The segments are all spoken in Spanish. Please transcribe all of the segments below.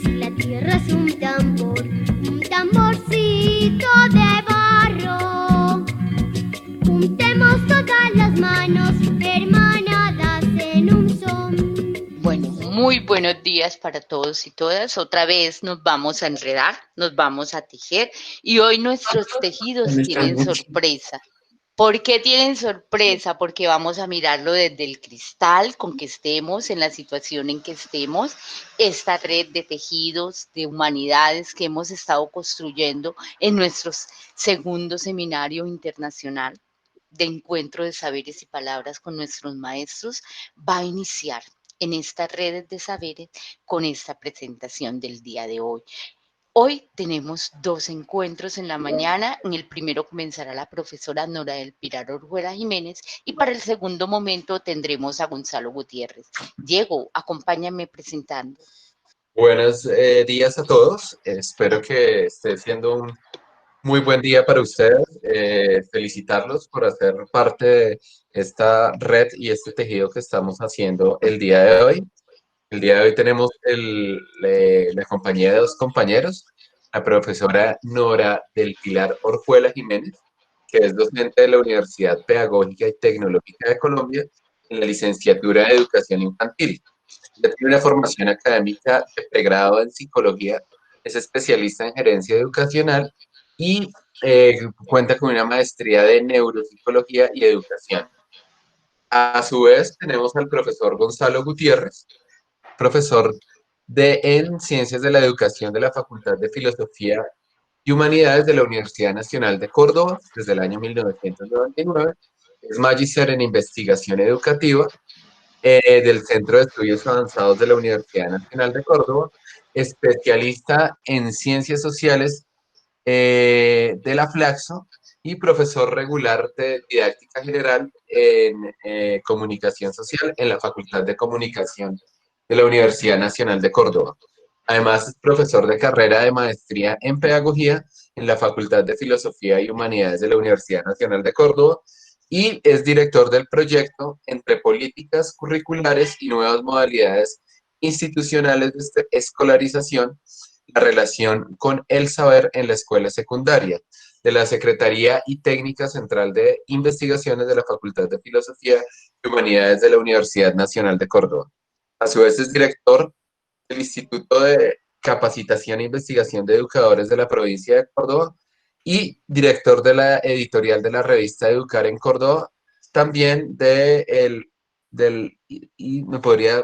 Si la tierra es un tamborcito de barro, juntemos todas las manos hermanadas en un son. Bueno, muy buenos días para todos y todas. Otra vez nos vamos a enredar, nos vamos a tejer y hoy nuestros tejidos tienen sorpresa. ¿Por qué tienen sorpresa? Porque vamos a mirarlo desde el cristal con que estemos, en la situación en que estemos, esta red de tejidos, de humanidades que hemos estado construyendo en nuestro segundo seminario internacional de encuentro de saberes y palabras con nuestros maestros, va a iniciar en estas redes de saberes con esta presentación del día de hoy. Hoy tenemos dos encuentros en la mañana. En el primero comenzará la profesora Nora del Pilar Orjuela Jiménez y para el segundo momento tendremos a Gonzalo Gutiérrez. Diego, acompáñame presentando. Buenos días a todos. Espero que esté siendo un muy buen día para ustedes. Felicitarlos por hacer parte de esta red y este tejido que estamos haciendo el día de hoy. El día de hoy tenemos la compañía de dos compañeros, la profesora Nora del Pilar Orjuela Jiménez, que es docente de la Universidad Pedagógica y Tecnológica de Colombia en la licenciatura de Educación Infantil. Ella tiene una formación académica de pregrado en psicología, es especialista en gerencia educacional y cuenta con una maestría de neuropsicología y educación. A su vez, tenemos al profesor Gonzalo Gutiérrez, profesor en Ciencias de la Educación de la Facultad de Filosofía y Humanidades de la Universidad Nacional de Córdoba desde el año 1999. Es magíster en investigación educativa del Centro de Estudios Avanzados de la Universidad Nacional de Córdoba, especialista en Ciencias Sociales de la Flaxo y profesor regular de Didáctica General en Comunicación Social en la Facultad de Comunicación de la Universidad Nacional de Córdoba. Además, es profesor de carrera de maestría en Pedagogía en la Facultad de Filosofía y Humanidades de la Universidad Nacional de Córdoba y es director del proyecto Entre Políticas Curriculares y Nuevas Modalidades Institucionales de Escolarización, la relación con el saber en la escuela secundaria, de la Secretaría y Técnica Central de Investigaciones de la Facultad de Filosofía y Humanidades de la Universidad Nacional de Córdoba. A su vez es director del Instituto de Capacitación e Investigación de Educadores de la provincia de Córdoba y director de la editorial de la revista Educar en Córdoba, también y me podría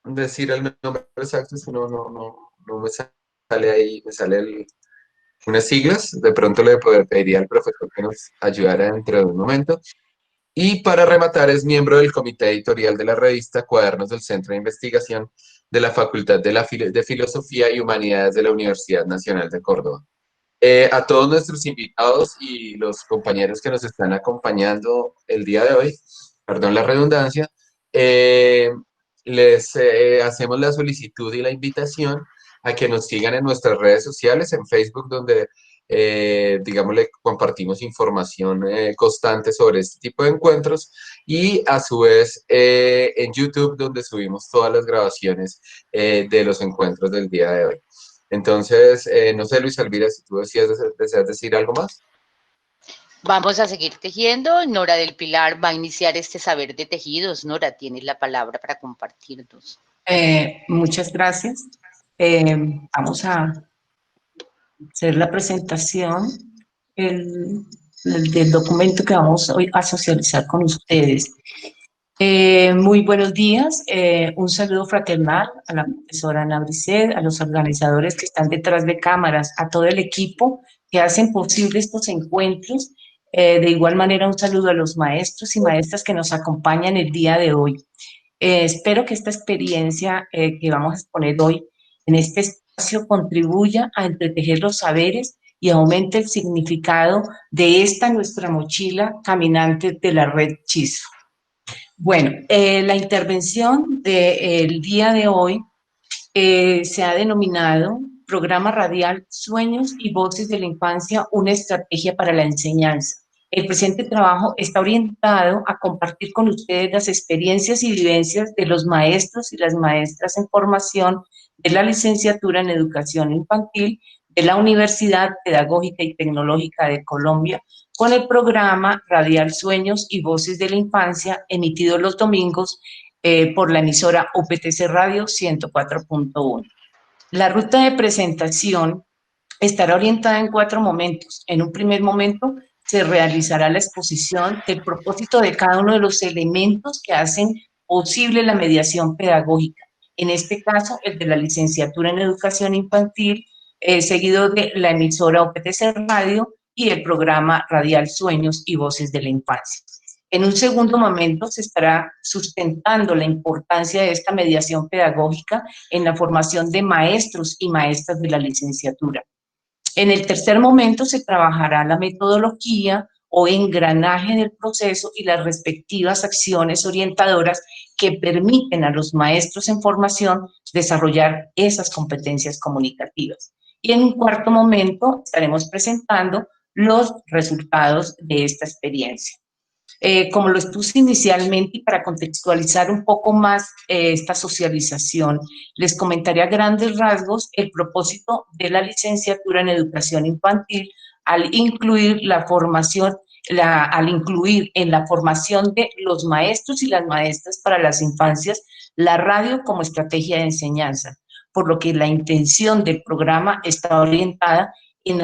decir el nombre exacto, si no me sale ahí, me sale unas siglas, de pronto le pediría al profesor que nos ayudara dentro de un momento. Y para rematar, es miembro del comité editorial de la revista Cuadernos del Centro de Investigación de la Facultad de Filosofía y Humanidades de la Universidad Nacional de Córdoba. A todos nuestros invitados y los compañeros que nos están acompañando el día de hoy, perdón la redundancia, les hacemos la solicitud y la invitación a que nos sigan en nuestras redes sociales, en Facebook, donde, digamos, le compartimos información constante sobre este tipo de encuentros, y a su vez en YouTube, donde subimos todas las grabaciones de los encuentros del día de hoy. Entonces, no sé, Luis Alvira, si tú deseas decir algo más. Vamos a seguir tejiendo. Nora del Pilar va a iniciar este saber de tejidos. Nora, tienes la palabra para compartirnos. Muchas gracias. Vamos a hacer la presentación del documento que vamos hoy a socializar con ustedes. Muy buenos días, un saludo fraternal a la profesora Ana Bricet, a los organizadores que están detrás de cámaras, a todo el equipo que hacen posible estos encuentros. De igual manera, un saludo a los maestros y maestras que nos acompañan el día de hoy. Espero que esta experiencia que vamos a exponer hoy en este espacio contribuya a entretejer los saberes y aumente el significado de esta nuestra mochila caminante de la red Chiso. Bueno, la intervención del día de hoy se ha denominado programa radial Sueños y Voces de la Infancia, una estrategia para la enseñanza. El presente trabajo está orientado a compartir con ustedes las experiencias y vivencias de los maestros y las maestras en formación de la licenciatura en Educación Infantil de la Universidad Pedagógica y Tecnológica de Colombia, con el programa radial Sueños y Voces de la Infancia, emitido los domingos por la emisora UPTC Radio 104.1. La ruta de presentación estará orientada en 4 momentos. En un primer momento se realizará la exposición del propósito de cada uno de los elementos que hacen posible la mediación pedagógica. En este caso, el de la licenciatura en Educación Infantil, seguido de la emisora UPTC Radio y el programa radial Sueños y Voces de la Infancia. En un segundo momento se estará sustentando la importancia de esta mediación pedagógica en la formación de maestros y maestras de la licenciatura. En el tercer momento se trabajará la metodología o engranaje del proceso y las respectivas acciones orientadoras que permiten a los maestros en formación desarrollar esas competencias comunicativas. Y en un cuarto momento estaremos presentando los resultados de esta experiencia. Como lo expuse inicialmente y para contextualizar un poco más esta socialización, les comentaré a grandes rasgos el propósito de la licenciatura en Educación Infantil al incluir la formación, al incluir en la formación de los maestros y las maestras para las infancias la radio como estrategia de enseñanza, por lo que la intención del programa está orientada en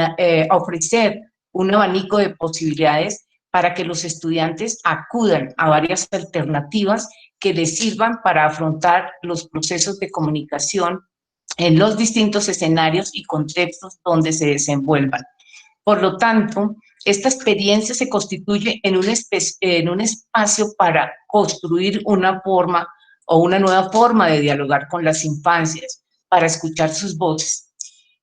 ofrecer un abanico de posibilidades para que los estudiantes acudan a varias alternativas que les sirvan para afrontar los procesos de comunicación en los distintos escenarios y contextos donde se desenvuelvan. Por lo tanto, esta experiencia se constituye en un espacio para construir una forma o una nueva forma de dialogar con las infancias, para escuchar sus voces.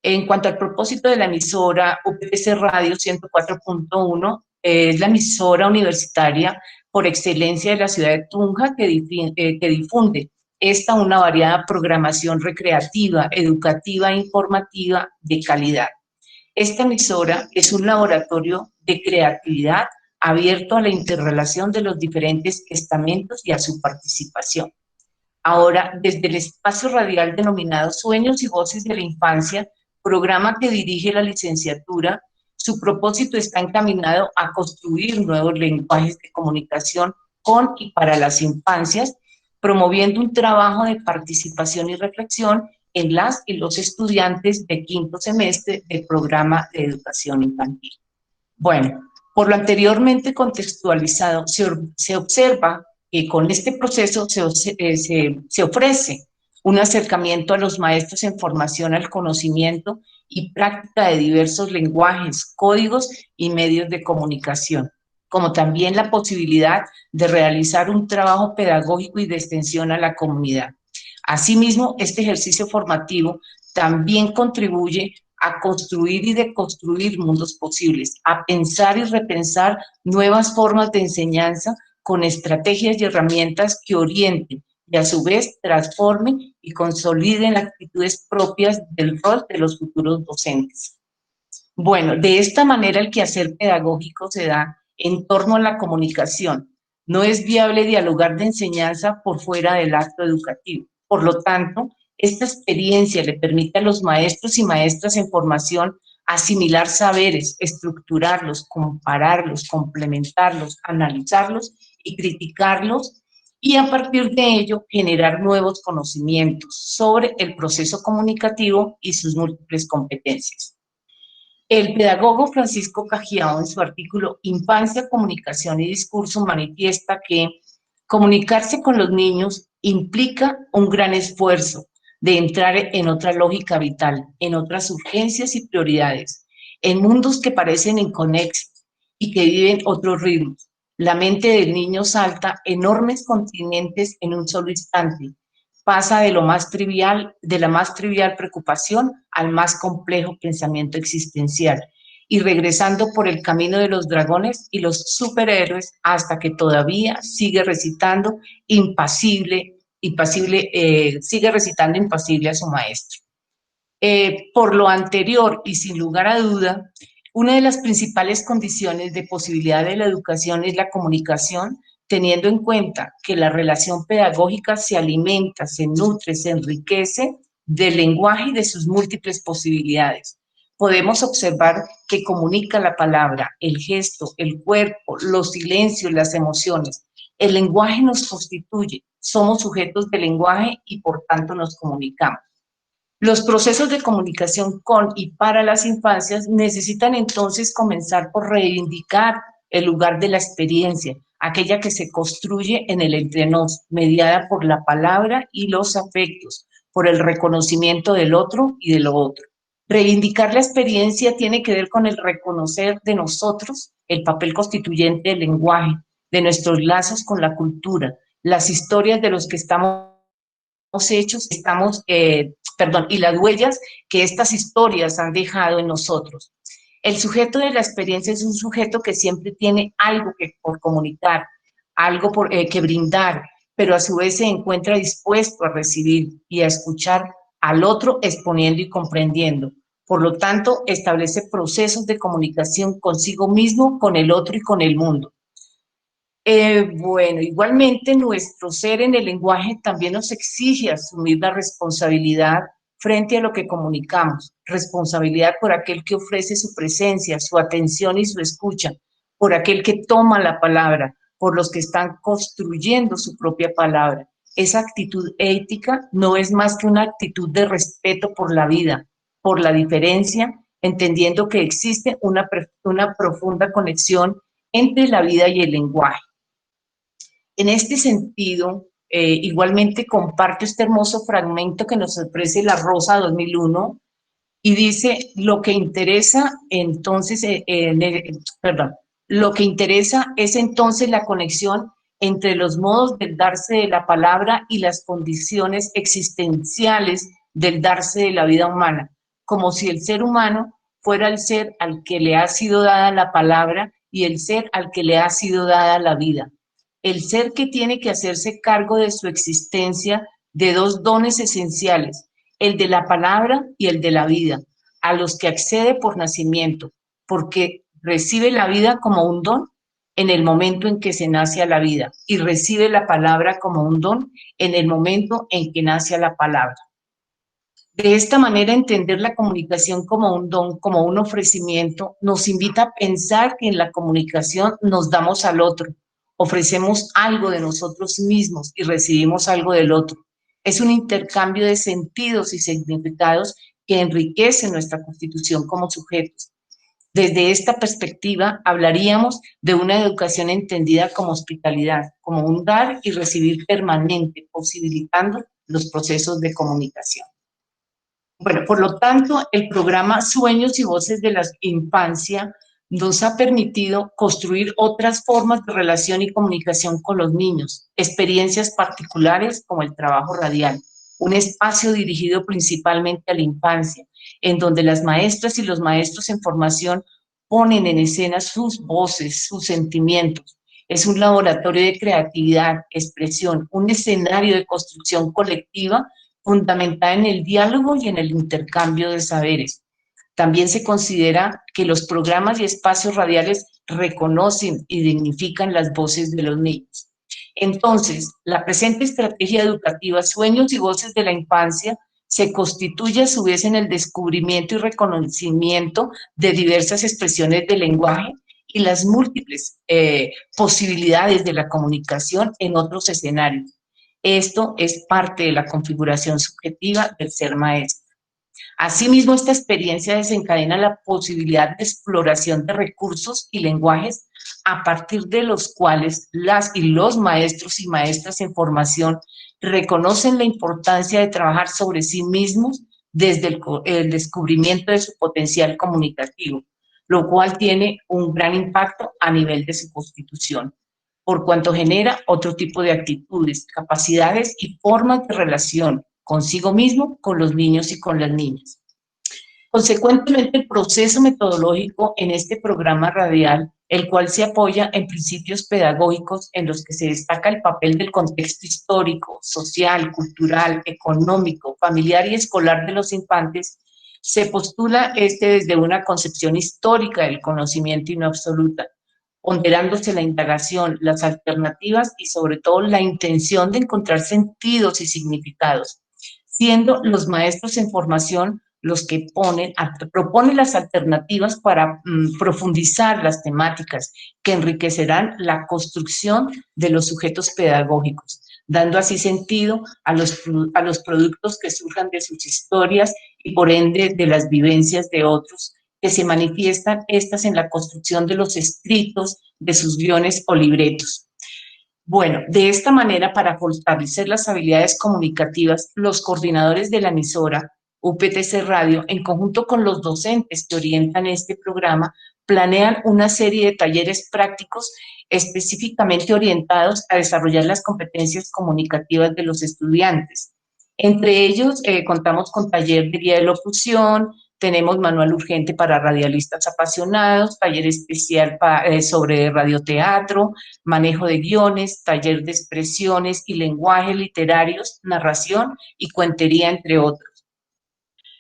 En cuanto al propósito de la emisora UPTC Radio 104.1, es la emisora universitaria por excelencia de la ciudad de Tunja que difunde una variada programación recreativa, educativa e informativa de calidad. Esta emisora es un laboratorio de creatividad abierto a la interrelación de los diferentes estamentos y a su participación. Ahora, desde el espacio radial denominado Sueños y Voces de la Infancia, programa que dirige la licenciatura, su propósito está encaminado a construir nuevos lenguajes de comunicación con y para las infancias, promoviendo un trabajo de participación y reflexión en las y los estudiantes de 5º semestre del programa de educación infantil. Bueno, por lo anteriormente contextualizado, se observa que con este proceso se ofrece un acercamiento a los maestros en formación al conocimiento y práctica de diversos lenguajes, códigos y medios de comunicación, como también la posibilidad de realizar un trabajo pedagógico y de extensión a la comunidad. Asimismo, este ejercicio formativo también contribuye a construir y deconstruir mundos posibles, a pensar y repensar nuevas formas de enseñanza con estrategias y herramientas que orienten y a su vez transformen y consoliden actitudes propias del rol de los futuros docentes. Bueno, de esta manera el quehacer pedagógico se da en torno a la comunicación. No es viable dialogar de enseñanza por fuera del acto educativo. Por lo tanto, esta experiencia le permite a los maestros y maestras en formación asimilar saberes, estructurarlos, compararlos, complementarlos, analizarlos y criticarlos, y a partir de ello generar nuevos conocimientos sobre el proceso comunicativo y sus múltiples competencias. El pedagogo Francisco Cajiao, en su artículo Infancia, Comunicación y Discurso, manifiesta que comunicarse con los niños implica un gran esfuerzo de entrar en otra lógica vital, en otras urgencias y prioridades, en mundos que parecen inconexos y que viven otros ritmos. La mente del niño salta enormes continentes en un solo instante, pasa de la más trivial preocupación al más complejo pensamiento existencial, y regresando por el camino de los dragones y los superhéroes hasta que todavía sigue recitando impasible a su maestro. Por lo anterior y sin lugar a duda, una de las principales condiciones de posibilidad de la educación es la comunicación, teniendo en cuenta que la relación pedagógica se alimenta, se nutre, se enriquece del lenguaje y de sus múltiples posibilidades. Podemos observar que comunica la palabra, el gesto, el cuerpo, los silencios, las emociones. El lenguaje nos constituye, somos sujetos de lenguaje y por tanto nos comunicamos. Los procesos de comunicación con y para las infancias necesitan entonces comenzar por reivindicar el lugar de la experiencia, aquella que se construye en el entre nos, mediada por la palabra y los afectos, por el reconocimiento del otro y de lo otro. Reivindicar la experiencia tiene que ver con el reconocer de nosotros el papel constituyente del lenguaje, de nuestros lazos con la cultura, las historias de los que estamos hechos, y las huellas que estas historias han dejado en nosotros. El sujeto de la experiencia es un sujeto que siempre tiene algo por comunicar, algo que brindar, pero a su vez se encuentra dispuesto a recibir y a escuchar al otro exponiendo y comprendiendo. Por lo tanto, establece procesos de comunicación consigo mismo, con el otro y con el mundo. Bueno, igualmente nuestro ser en el lenguaje también nos exige asumir la responsabilidad frente a lo que comunicamos, responsabilidad por aquel que ofrece su presencia, su atención y su escucha, por aquel que toma la palabra, por los que están construyendo su propia palabra. Esa actitud ética no es más que una actitud de respeto por la vida, por la diferencia, entendiendo que existe una profunda conexión entre la vida y el lenguaje. En este sentido, igualmente comparto este hermoso fragmento que nos ofrece La Rosa 2001 y dice, lo que interesa entonces, lo que interesa es entonces la conexión entre los modos del darse de la palabra y las condiciones existenciales del darse de la vida humana, como si el ser humano fuera el ser al que le ha sido dada la palabra y el ser al que le ha sido dada la vida. El ser que tiene que hacerse cargo de su existencia de dos dones esenciales, el de la palabra y el de la vida, a los que accede por nacimiento, porque recibe la vida como un don en el momento en que se nace a la vida y recibe la palabra como un don en el momento en que nace a la palabra. De esta manera, entender la comunicación como un don, como un ofrecimiento, nos invita a pensar que en la comunicación nos damos al otro, ofrecemos algo de nosotros mismos y recibimos algo del otro. Es un intercambio de sentidos y significados que enriquece nuestra constitución como sujetos. Desde esta perspectiva, hablaríamos de una educación entendida como hospitalidad, como un dar y recibir permanente, posibilitando los procesos de comunicación. Bueno, por lo tanto, el programa Sueños y Voces de la Infancia nos ha permitido construir otras formas de relación y comunicación con los niños, experiencias particulares como el trabajo radial, un espacio dirigido principalmente a la infancia, en donde las maestras y los maestros en formación ponen en escena sus voces, sus sentimientos. Es un laboratorio de creatividad, expresión, un escenario de construcción colectiva fundamentada en el diálogo y en el intercambio de saberes. También se considera que los programas y espacios radiales reconocen y dignifican las voces de los niños. Entonces, la presente estrategia educativa Sueños y Voces de la Infancia se constituye a su vez en el descubrimiento y reconocimiento de diversas expresiones del lenguaje y las múltiples posibilidades de la comunicación en otros escenarios. Esto es parte de la configuración subjetiva del ser maestro. Asimismo, esta experiencia desencadena la posibilidad de exploración de recursos y lenguajes a partir de los cuales las y los maestros y maestras en formación reconocen la importancia de trabajar sobre sí mismos desde el descubrimiento de su potencial comunicativo, lo cual tiene un gran impacto a nivel de su constitución, por cuanto genera otro tipo de actitudes, capacidades y formas de relación consigo mismo, con los niños y con las niñas. Consecuentemente, el proceso metodológico en este programa radial, el cual se apoya en principios pedagógicos en los que se destaca el papel del contexto histórico, social, cultural, económico, familiar y escolar de los infantes, Se postula desde una concepción histórica del conocimiento y no absoluta, ponderándose la indagación, las alternativas y sobre todo la intención de encontrar sentidos y significados, siendo los maestros en formación los que proponen las alternativas para profundizar las temáticas que enriquecerán la construcción de los sujetos pedagógicos, dando así sentido a los productos que surjan de sus historias y por ende de las vivencias de otros, que se manifiestan estas en la construcción de los escritos de sus guiones o libretos. Bueno, de esta manera, para fortalecer las habilidades comunicativas, los coordinadores de la emisora UPTC Radio, en conjunto con los docentes que orientan este programa, planean una serie de talleres prácticos específicamente orientados a desarrollar las competencias comunicativas de los estudiantes. Entre ellos, contamos con taller de guía de locución, tenemos manual urgente para radialistas apasionados, taller especial sobre radioteatro, manejo de guiones, taller de expresiones y lenguajes literarios, narración y cuentería, entre otros.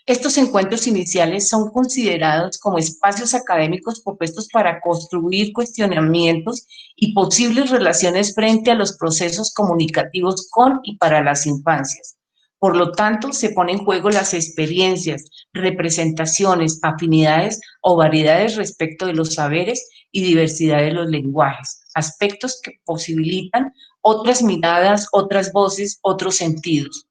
Estos encuentros iniciales son considerados como espacios académicos propuestos para construir cuestionamientos y posibles relaciones frente a los procesos comunicativos con y para las infancias. Por lo tanto, se pone en juego las experiencias, representaciones, afinidades o variedades respecto de los saberes y diversidad de los lenguajes, aspectos que posibilitan otras miradas, otras voces, otros sentidos.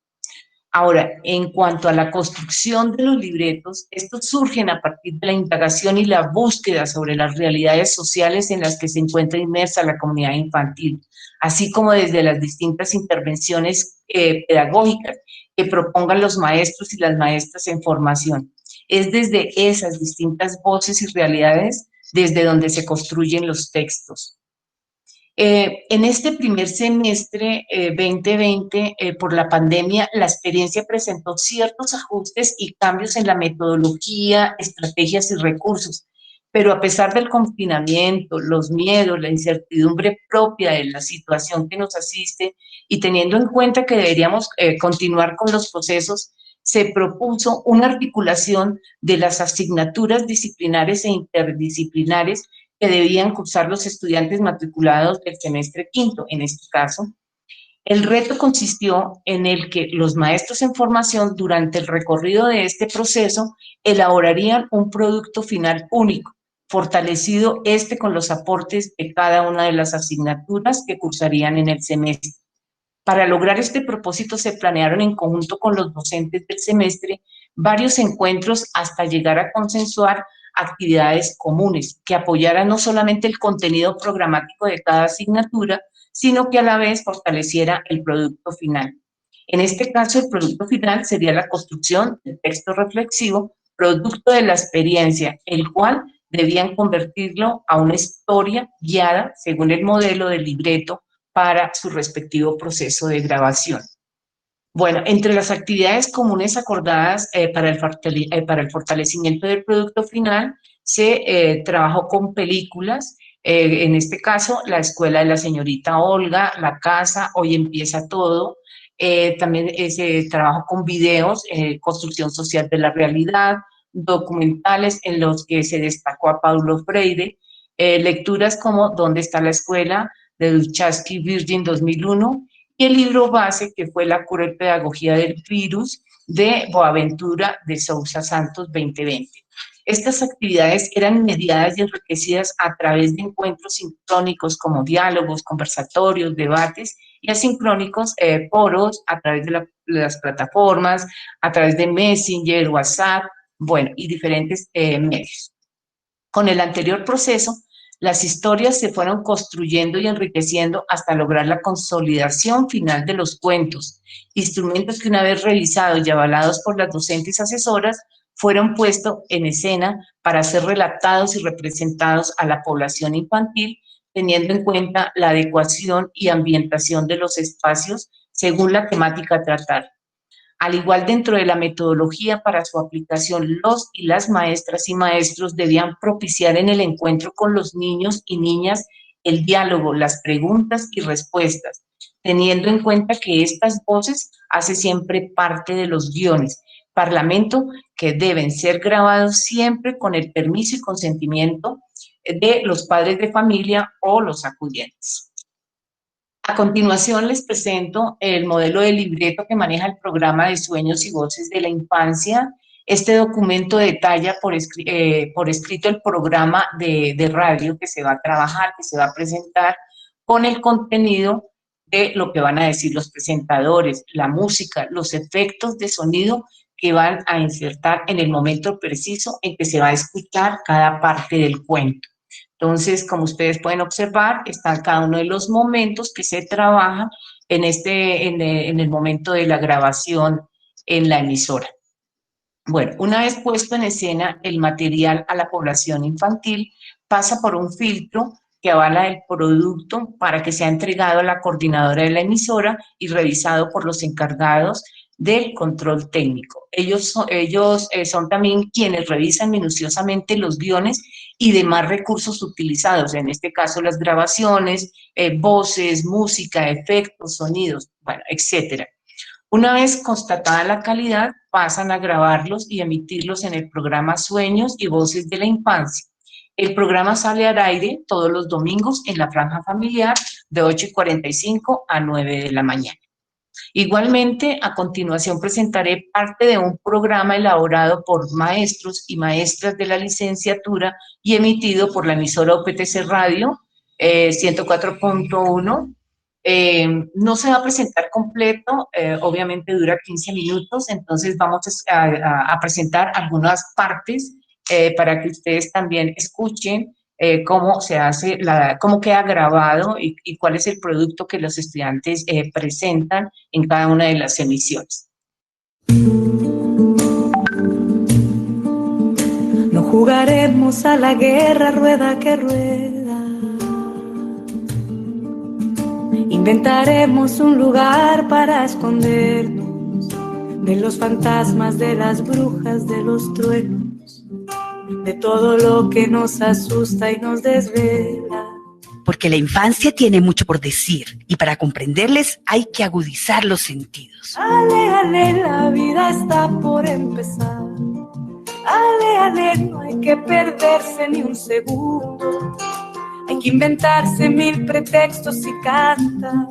Ahora, en cuanto a la construcción de los libretos, estos surgen a partir de la indagación y la búsqueda sobre las realidades sociales en las que se encuentra inmersa la comunidad infantil, así como desde las distintas intervenciones pedagógicas que propongan los maestros y las maestras en formación. Es desde esas distintas voces y realidades desde donde se construyen los textos. En este primer semestre 2020, por la pandemia, la experiencia presentó ciertos ajustes y cambios en la metodología, estrategias y recursos, pero a pesar del confinamiento, los miedos, la incertidumbre propia de la situación que nos asiste y teniendo en cuenta que deberíamos continuar con los procesos, se propuso una articulación de las asignaturas disciplinares e interdisciplinares que debían cursar los estudiantes matriculados del semestre quinto, en este caso. El reto consistió en el que los maestros en formación, durante el recorrido de este proceso, elaborarían un producto final único, fortalecido con los aportes de cada una de las asignaturas que cursarían en el semestre. Para lograr este propósito se planearon en conjunto con los docentes del semestre varios encuentros hasta llegar a consensuar actividades comunes que apoyaran no solamente el contenido programático de cada asignatura, sino que a la vez fortaleciera el producto final. En este caso, el producto final sería la construcción del texto reflexivo, producto de la experiencia, el cual debían convertirlo a una historia guiada según el modelo del libreto para su respectivo proceso de grabación. Bueno, entre las actividades comunes acordadas para el fortalecimiento del producto final, se trabajó con películas, en este caso, La Escuela de la Señorita Olga, La Casa, Hoy Empieza Todo. También se trabajó con videos, Construcción Social de la Realidad, documentales en los que se destacó a Paulo Freire, lecturas como ¿Dónde está la escuela?, de Lucharsky Virgin 2001, y el libro base, que fue La cura y pedagogía del virus, de Boaventura de Sousa Santos 2020. Estas actividades eran mediadas y enriquecidas a través de encuentros sincrónicos como diálogos, conversatorios, debates, y asincrónicos, foros, a través de las plataformas, a través de Messenger, WhatsApp, bueno, y diferentes medios. Con el anterior proceso, las historias se fueron construyendo y enriqueciendo hasta lograr la consolidación final de los cuentos, instrumentos que una vez revisados y avalados por las docentes asesoras, fueron puestos en escena para ser relatados y representados a la población infantil, teniendo en cuenta la adecuación y ambientación de los espacios según la temática a tratar. Al igual, dentro de la metodología para su aplicación, los y las maestras y maestros debían propiciar en el encuentro con los niños y niñas el diálogo, las preguntas y respuestas, teniendo en cuenta que estas voces hacen siempre parte de los guiones, parlamento que deben ser grabados siempre con el permiso y consentimiento de los padres de familia o los acudientes. A continuación les presento el modelo de libreto que maneja el programa de Sueños y Voces de la Infancia. Este documento detalla por escrito el programa de radio que se va a trabajar, que se va a presentar, con el contenido de lo que van a decir los presentadores, la música, los efectos de sonido que van a insertar en el momento preciso en que se va a escuchar cada parte del cuento. Entonces, como ustedes pueden observar, están cada uno de los momentos que se trabajan en el momento de la grabación en la emisora. Bueno, una vez puesto en escena el material a la población infantil, pasa por un filtro que avala el producto para que sea entregado a la coordinadora de la emisora y revisado por los encargados del control técnico. Ellos son también quienes revisan minuciosamente los guiones y demás recursos utilizados, en este caso las grabaciones, voces, música, efectos, sonidos, bueno, etcétera. Una vez constatada la calidad, pasan a grabarlos y emitirlos en el programa Sueños y Voces de la Infancia. El programa sale al aire todos los domingos en la franja familiar de 8:45 a 9 de la mañana. Igualmente, a continuación presentaré parte de un programa elaborado por maestros y maestras de la licenciatura y emitido por la emisora UPTC Radio 104.1. No se va a presentar completo, obviamente dura 15 minutos, entonces vamos a presentar algunas partes para que ustedes también escuchen cómo se hace, cómo queda grabado y cuál es el producto que los estudiantes presentan en cada una de las emisiones. No jugaremos a la guerra rueda que rueda. Inventaremos un lugar para escondernos de los fantasmas, de las brujas, de los truenos, de todo lo que nos asusta y nos desvela. Porque la infancia tiene mucho por decir y para comprenderles hay que agudizar los sentidos. Ale, ale, la vida está por empezar. Ale, ale, no hay que perderse ni un segundo. Hay que inventarse 1000 pretextos y cantar.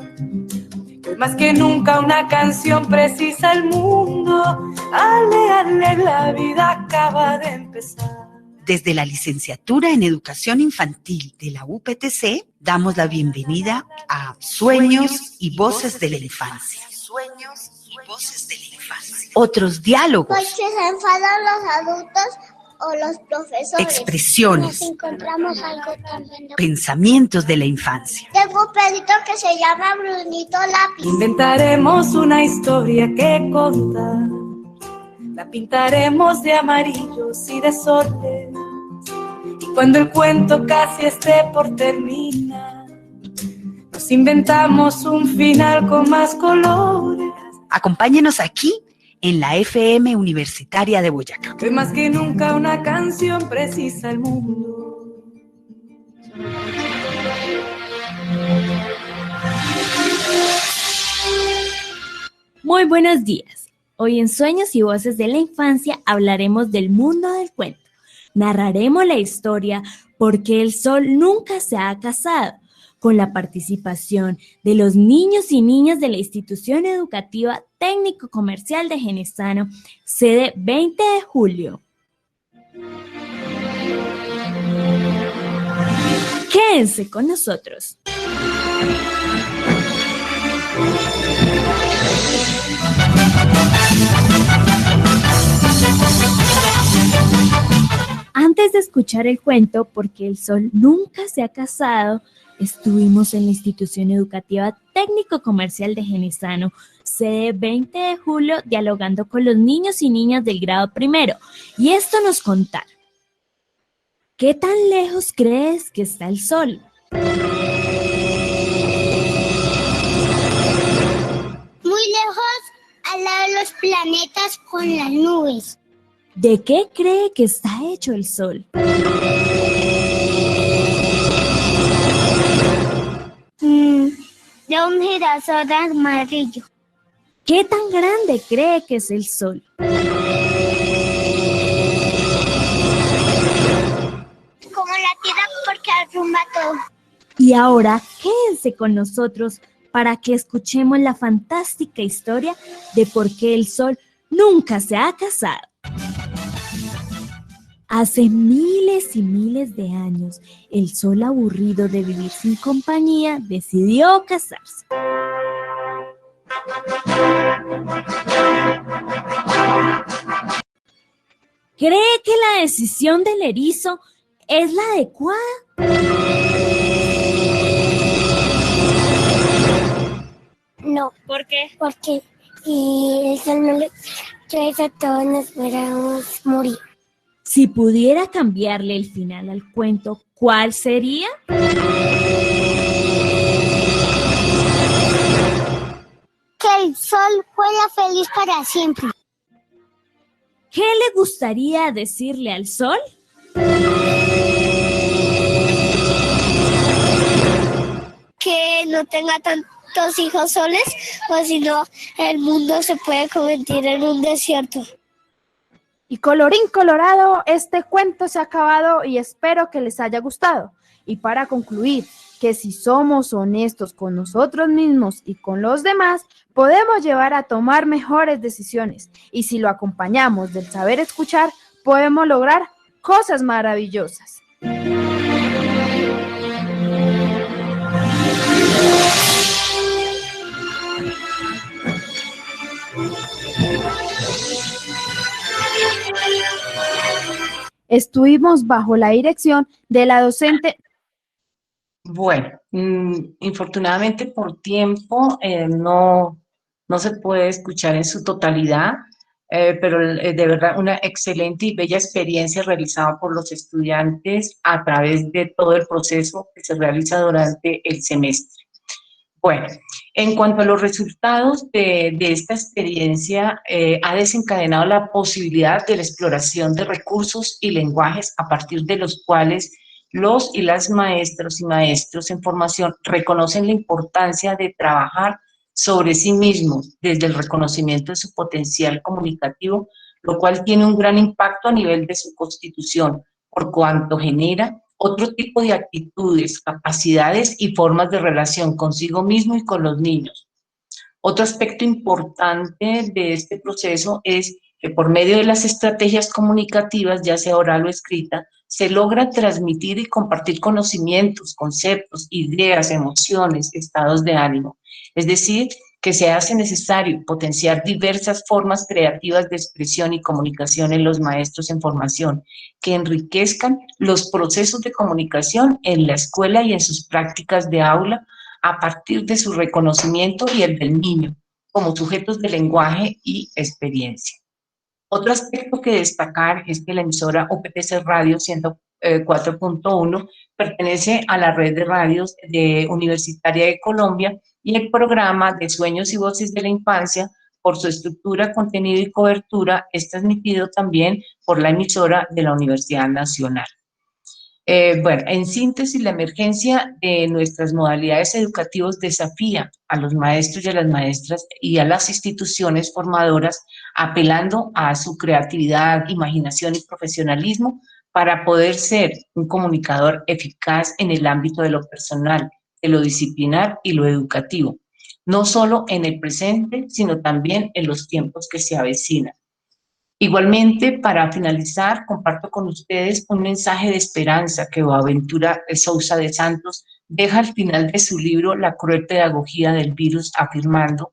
Hoy más que nunca una canción precisa al mundo. Ale, ale, la vida acaba de empezar. Desde la licenciatura en Educación Infantil de la UPTC, damos la bienvenida a Sueños y Voces de la Infancia. Sueños y Voces de la Infancia. Otros diálogos. Porque se enfadan los adultos o los profesores. Expresiones. Nos encontramos algo también. Pensamientos de la infancia. Tengo un perrito que se llama Brunito Lápiz. Inventaremos una historia que contar. La pintaremos de amarillos y desorden. Y cuando el cuento casi esté por terminar, nos inventamos un final con más colores. Acompáñenos aquí en la FM Universitaria de Boyacá. Que más que nunca una canción precisa al mundo. Muy buenos días. Hoy en Sueños y Voces de la Infancia hablaremos del mundo del cuento. Narraremos la historia ¿Por qué el sol nunca se ha casado?, con la participación de los niños y niñas de la Institución Educativa Técnico Comercial de Genesano, sede 20 de julio. Quédense con nosotros. Antes de escuchar el cuento ¿Por qué el sol nunca se ha casado?, estuvimos en la Institución Educativa Técnico Comercial de Genesano, sede 20 de julio, dialogando con los niños y niñas del grado primero. Y esto nos contaron. ¿Qué tan lejos crees que está el sol? Muy lejos, al lado de los planetas con las nubes. ¿De qué cree que está hecho el sol? De un girasol amarillo. ¿Qué tan grande cree que es el sol? De Y ahora quédense con nosotros para que escuchemos la fantástica historia de por qué el sol nunca se ha casado. Hace miles y miles de años, el sol, aburrido de vivir sin compañía, decidió casarse. ¿Cree que la decisión del erizo es la adecuada? No. ¿Por qué? Porque el sol no le trae a todos, nos fuéramos morir. Si pudiera cambiarle el final al cuento, ¿cuál sería? Que el sol fuera feliz para siempre. ¿Qué le gustaría decirle al sol? Que no tenga tantos hijos soles, o si no, el mundo se puede convertir en un desierto. Y colorín colorado, este cuento se ha acabado y espero que les haya gustado. Y para concluir, que si somos honestos con nosotros mismos y con los demás, podemos llevar a tomar mejores decisiones. Y si lo acompañamos del saber escuchar, podemos lograr cosas maravillosas. Estuvimos bajo la dirección de la docente. Bueno, infortunadamente por tiempo no se puede escuchar en su totalidad, pero de verdad una excelente y bella experiencia realizada por los estudiantes a través de todo el proceso que se realiza durante el semestre. Bueno, en cuanto a los resultados de esta experiencia, ha desencadenado la posibilidad de la exploración de recursos y lenguajes a partir de los cuales los y las maestros y maestros en formación reconocen la importancia de trabajar sobre sí mismos desde el reconocimiento de su potencial comunicativo, lo cual tiene un gran impacto a nivel de su constitución, por cuanto genera otro tipo de actitudes, capacidades y formas de relación consigo mismo y con los niños. Otro aspecto importante de este proceso es que por medio de las estrategias comunicativas, ya sea oral o escrita, se logra transmitir y compartir conocimientos, conceptos, ideas, emociones, estados de ánimo. Es decir, que se hace necesario potenciar diversas formas creativas de expresión y comunicación en los maestros en formación, que enriquezcan los procesos de comunicación en la escuela y en sus prácticas de aula a partir de su reconocimiento y el del niño, como sujetos de lenguaje y experiencia. Otro aspecto que destacar es que la emisora UPTC Radio 104.1 pertenece a la red de radios universitaria de Colombia y el programa de Sueños y Voces de la Infancia, por su estructura, contenido y cobertura, es transmitido también por la emisora de la Universidad Nacional. Bueno, en síntesis, la emergencia de nuestras modalidades educativas desafía a los maestros y a las maestras y a las instituciones formadoras, apelando a su creatividad, imaginación y profesionalismo para poder ser un comunicador eficaz en el ámbito de lo personal, de lo disciplinar y lo educativo, no solo en el presente, sino también en los tiempos que se avecinan. Igualmente, para finalizar, comparto con ustedes un mensaje de esperanza que Boaventura Sousa de Santos deja al final de su libro La cruel pedagogía del virus, afirmando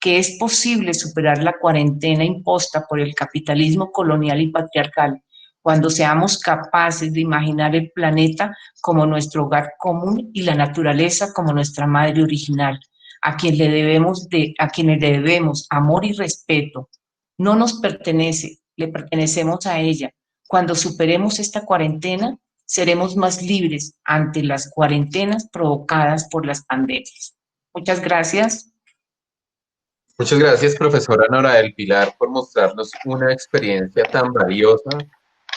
que es posible superar la cuarentena impuesta por el capitalismo colonial y patriarcal cuando seamos capaces de imaginar el planeta como nuestro hogar común y la naturaleza como nuestra madre original, a quienes le debemos amor y respeto. No nos pertenece, le pertenecemos a ella. Cuando superemos esta cuarentena, seremos más libres ante las cuarentenas provocadas por las pandemias. Muchas gracias. Muchas gracias, profesora Nora del Pilar, por mostrarnos una experiencia tan valiosa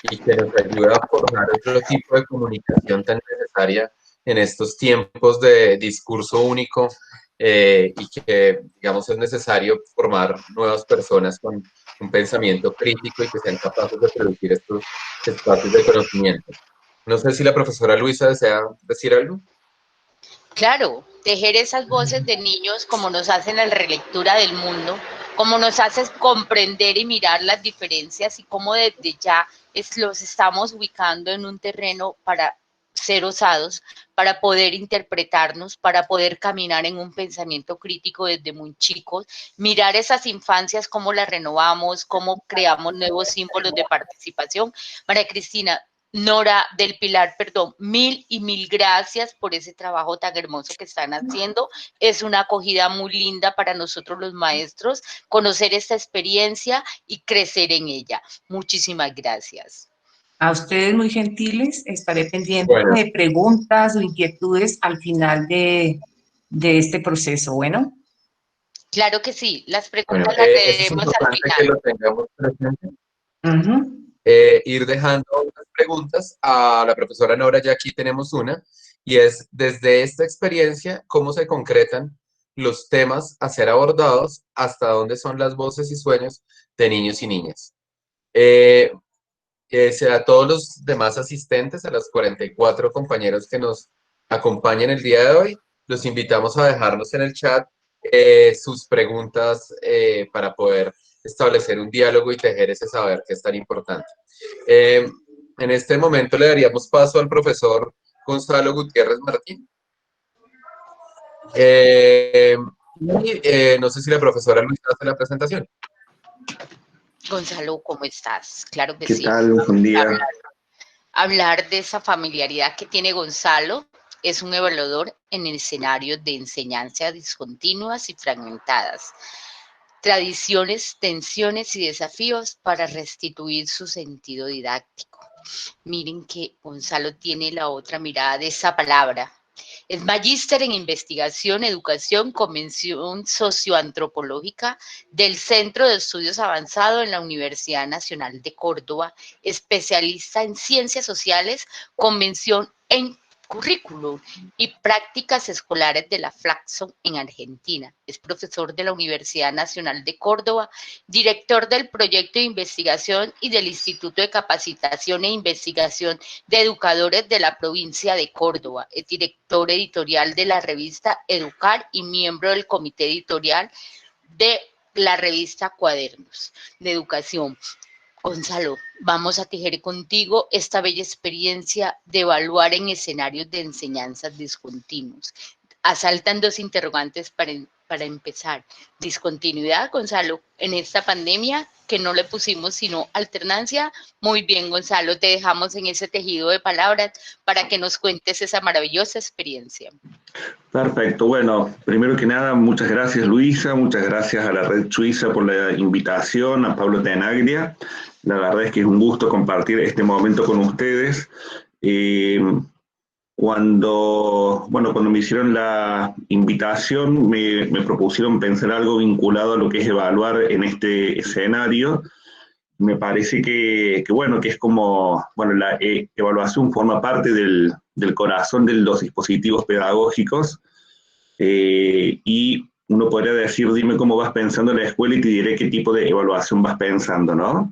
y que nos ayuda a formar otro tipo de comunicación tan necesaria en estos tiempos de discurso único y que, digamos, es necesario formar nuevas personas con un pensamiento crítico y que sean capaces de producir estos espacios de conocimiento. No sé si la profesora Luisa desea decir algo. Claro, tejer esas voces de niños como nos hacen la relectura del mundo, como nos hace comprender y mirar las diferencias y cómo desde ya los estamos ubicando en un terreno para ser osados, para poder interpretarnos, para poder caminar en un pensamiento crítico desde muy chicos, mirar esas infancias, cómo las renovamos, cómo creamos nuevos símbolos de participación. María Cristina, Nora del Pilar, perdón, mil y mil gracias por ese trabajo tan hermoso que están haciendo. Es una acogida muy linda para nosotros los maestros, conocer esta experiencia y crecer en ella. Muchísimas gracias. A ustedes muy gentiles, estaré pendiente de preguntas o inquietudes al final de este proceso, ¿bueno? Claro que sí, las preguntas las leeremos al final. Que lo tengamos presente. Ir dejando unas preguntas a la profesora Nora, ya aquí tenemos una, y es, desde esta experiencia, ¿cómo se concretan los temas a ser abordados, hasta dónde son las voces y sueños de niños y niñas? A todos los demás asistentes, a los 44 compañeros que nos acompañan el día de hoy, los invitamos a dejarnos en el chat sus preguntas para poder establecer un diálogo y tejer ese saber que es tan importante. En este momento le daríamos paso al profesor Gonzalo Gutiérrez Martín. No sé si la profesora Luisa hace la presentación. Gonzalo, ¿cómo estás? Claro que sí. ¿Qué tal? Buen día. Hablar de esa familiaridad que tiene Gonzalo. Es un evaluador en escenarios de enseñanza discontinuas y fragmentadas. Tradiciones, tensiones y desafíos para restituir su sentido didáctico. Miren que Gonzalo tiene la otra mirada de esa palabra. Es magíster en investigación, educación, convención socioantropológica del Centro de Estudios Avanzados en la Universidad Nacional de Córdoba, especialista en ciencias sociales, convención en currículum y prácticas escolares de la Flaxo en Argentina. Es profesor de la Universidad Nacional de Córdoba, director del proyecto de investigación y del Instituto de Capacitación e Investigación de Educadores de la provincia de Córdoba. Es director editorial de la revista Educar y miembro del comité editorial de la revista Cuadernos de Educación. Gonzalo, vamos a tejer contigo esta bella experiencia de evaluar en escenarios de enseñanzas discontinuos. Asaltan dos interrogantes para empezar. Discontinuidad, Gonzalo, en esta pandemia que no le pusimos sino alternancia. Muy bien, Gonzalo, te dejamos en ese tejido de palabras para que nos cuentes esa maravillosa experiencia. Perfecto. Bueno, primero que nada, muchas gracias, Luisa. Muchas gracias a la Red Suiza por la invitación, a Pablo Tenaglia. La verdad es que es un gusto compartir este momento con ustedes. Cuando me hicieron la invitación, me propusieron pensar algo vinculado a lo que es evaluar en este escenario. Me parece que es como, la evaluación forma parte del corazón de los dispositivos pedagógicos, y uno podría decir, dime cómo vas pensando en la escuela y te diré qué tipo de evaluación vas pensando, ¿no?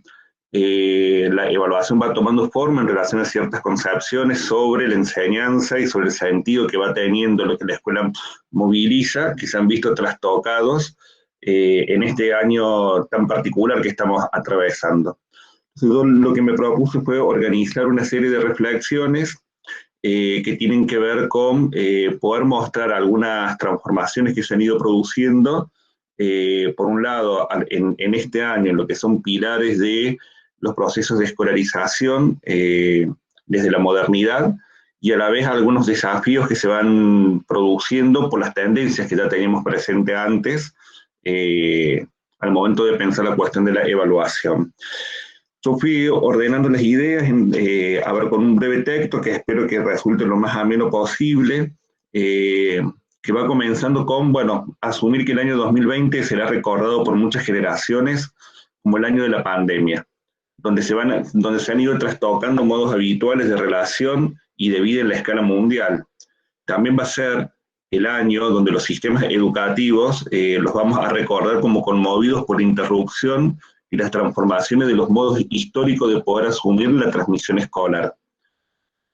La evaluación va tomando forma en relación a ciertas concepciones sobre la enseñanza y sobre el sentido que va teniendo lo que la escuela moviliza, que se han visto trastocados en este año tan particular que estamos atravesando. Entonces, lo que me propuse fue organizar una serie de reflexiones que tienen que ver con poder mostrar algunas transformaciones que se han ido produciendo, por un lado, en este año, en lo que son pilares de los procesos de escolarización desde la modernidad, y a la vez algunos desafíos que se van produciendo por las tendencias que ya teníamos presente antes, al momento de pensar la cuestión de la evaluación. Yo fui ordenando las ideas, con un breve texto que espero que resulte lo más ameno posible, que va comenzando con, asumir que el año 2020 será recordado por muchas generaciones como el año de la pandemia, donde se han ido trastocando modos habituales de relación y de vida en la escala mundial. También va a ser el año donde los sistemas educativos los vamos a recordar como conmovidos por la interrupción y las transformaciones de los modos históricos de poder asumir la transmisión escolar.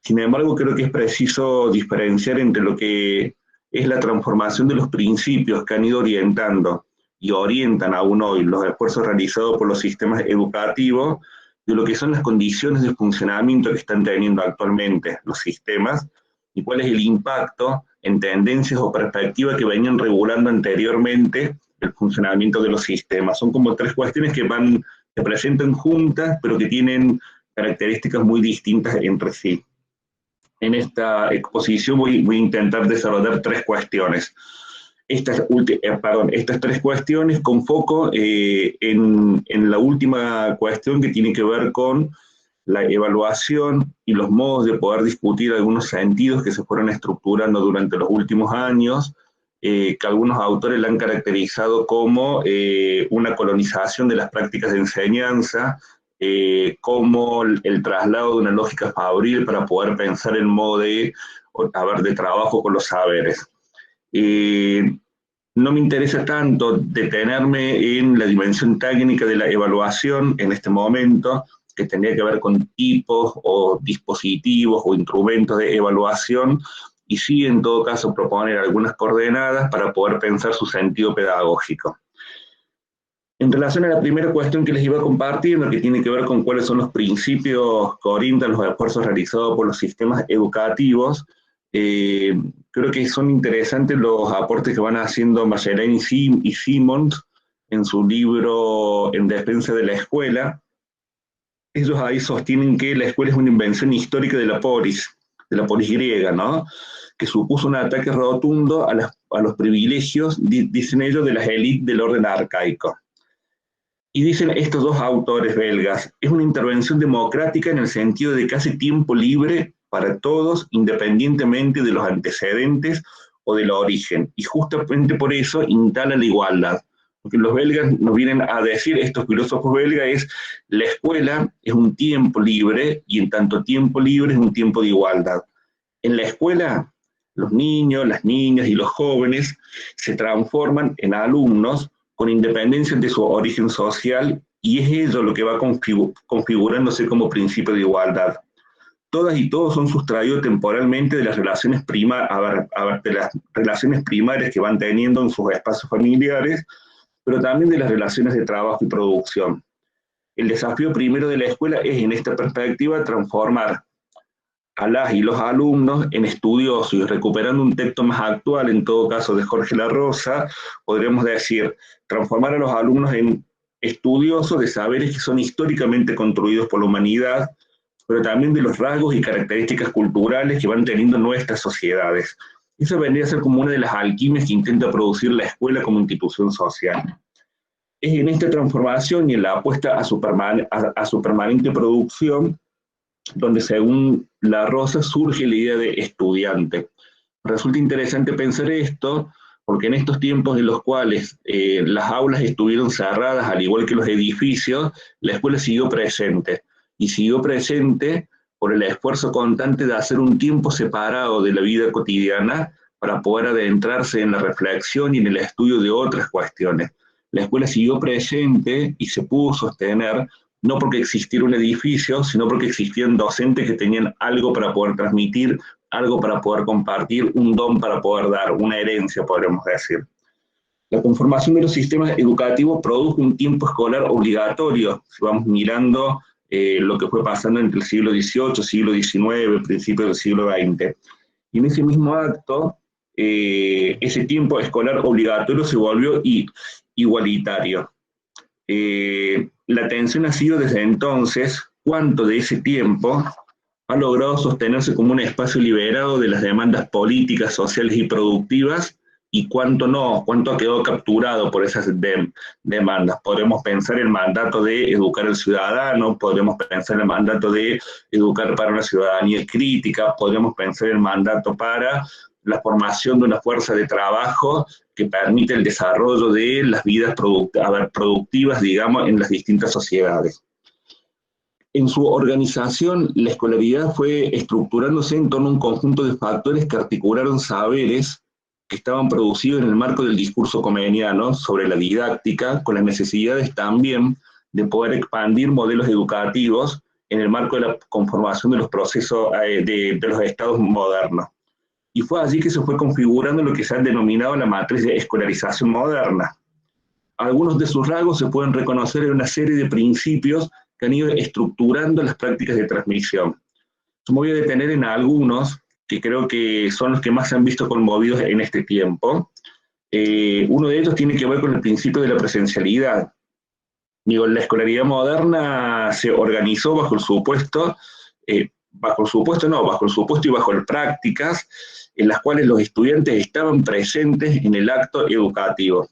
Sin embargo, creo que es preciso diferenciar entre lo que es la transformación de los principios que han ido orientando y orientan aún hoy los esfuerzos realizados por los sistemas educativos de lo que son las condiciones de funcionamiento que están teniendo actualmente los sistemas y cuál es el impacto en tendencias o perspectivas que venían regulando anteriormente el funcionamiento de los sistemas. Son como tres cuestiones que se presentan juntas, pero que tienen características muy distintas entre sí. En esta exposición voy a intentar desarrollar tres cuestiones. Estas tres cuestiones con foco en la última cuestión que tiene que ver con la evaluación y los modos de poder discutir algunos sentidos que se fueron estructurando durante los últimos años, que algunos autores la han caracterizado como una colonización de las prácticas de enseñanza, como el traslado de una lógica fabril para poder pensar el modo de trabajo con los saberes. No me interesa tanto detenerme en la dimensión técnica de la evaluación en este momento, que tendría que ver con tipos o dispositivos o instrumentos de evaluación, y sí, en todo caso, proponer algunas coordenadas para poder pensar su sentido pedagógico. En relación a la primera cuestión que les iba a compartir, lo que tiene que ver con cuáles son los principios que orientan los esfuerzos realizados por los sistemas educativos, creo que son interesantes los aportes que van haciendo Macellin y Simons en su libro En defensa de la escuela. Ellos ahí sostienen que la escuela es una invención histórica de la polis griega, ¿no? Que supuso un ataque rotundo a los privilegios, dicen ellos, de las élites del orden arcaico. Y dicen estos dos autores belgas, es una intervención democrática en el sentido de que hace tiempo libre para todos, independientemente de los antecedentes o del origen, y justamente por eso instala la igualdad. Lo que los belgas nos vienen a decir, estos filósofos belgas, es la escuela es un tiempo libre, y en tanto tiempo libre es un tiempo de igualdad. En la escuela, los niños, las niñas y los jóvenes se transforman en alumnos con independencia de su origen social, y es ello lo que va configurándose como principio de igualdad. Todas y todos son sustraídos temporalmente de las relaciones primarias que van teniendo en sus espacios familiares, pero también de las relaciones de trabajo y producción. El desafío primero de la escuela es, en esta perspectiva, transformar a las y los alumnos en estudiosos, y recuperando un texto más actual, en todo caso de Jorge La Rosa, podríamos decir, transformar a los alumnos en estudiosos de saberes que son históricamente construidos por la humanidad, pero también de los rasgos y características culturales que van teniendo nuestras sociedades. Eso vendría a ser como una de las alquimias que intenta producir la escuela como institución social. Es en esta transformación y en la apuesta a su permanente producción donde, según La Rosa, surge la idea de estudiante. Resulta interesante pensar esto, porque en estos tiempos en los cuales las aulas estuvieron cerradas, al igual que los edificios, la escuela siguió presente, y siguió presente por el esfuerzo constante de hacer un tiempo separado de la vida cotidiana para poder adentrarse en la reflexión y en el estudio de otras cuestiones. La escuela siguió presente y se pudo sostener no porque existiera un edificio, sino porque existían docentes que tenían algo para poder transmitir, algo para poder compartir, un don para poder dar, una herencia, podríamos decir. La conformación de los sistemas educativos produjo un tiempo escolar obligatorio, si vamos mirando lo que fue pasando entre el siglo XVIII, siglo XIX, principios del siglo XX. Y en ese mismo acto, ese tiempo escolar obligatorio se volvió igualitario. La tensión ha sido desde entonces cuánto de ese tiempo ha logrado sostenerse como un espacio liberado de las demandas políticas, sociales y productivas, y cuánto no, cuánto ha quedado capturado por esas demandas. Podemos pensar el mandato de educar al ciudadano, podemos pensar el mandato de educar para una ciudadanía crítica, podemos pensar el mandato para la formación de una fuerza de trabajo que permite el desarrollo de las vidas productivas, digamos, en las distintas sociedades. En su organización, la escolaridad fue estructurándose en torno a un conjunto de factores que articularon saberes que estaban producidos en el marco del discurso comeniano sobre la didáctica, con las necesidades también de poder expandir modelos educativos en el marco de la conformación de los procesos de los estados modernos. y fue allí que se fue configurando lo que se ha denominado la matriz de escolarización moderna. Algunos de sus rasgos se pueden reconocer en una serie de principios que han ido estructurando las prácticas de transmisión. Yo me voy a detener en algunos que creo que son los que más se han visto conmovidos en este tiempo. Uno de ellos tiene que ver con el principio de la presencialidad. Digo, la escolaridad moderna se organizó bajo el supuesto y bajo las prácticas en las cuales los estudiantes estaban presentes en el acto educativo.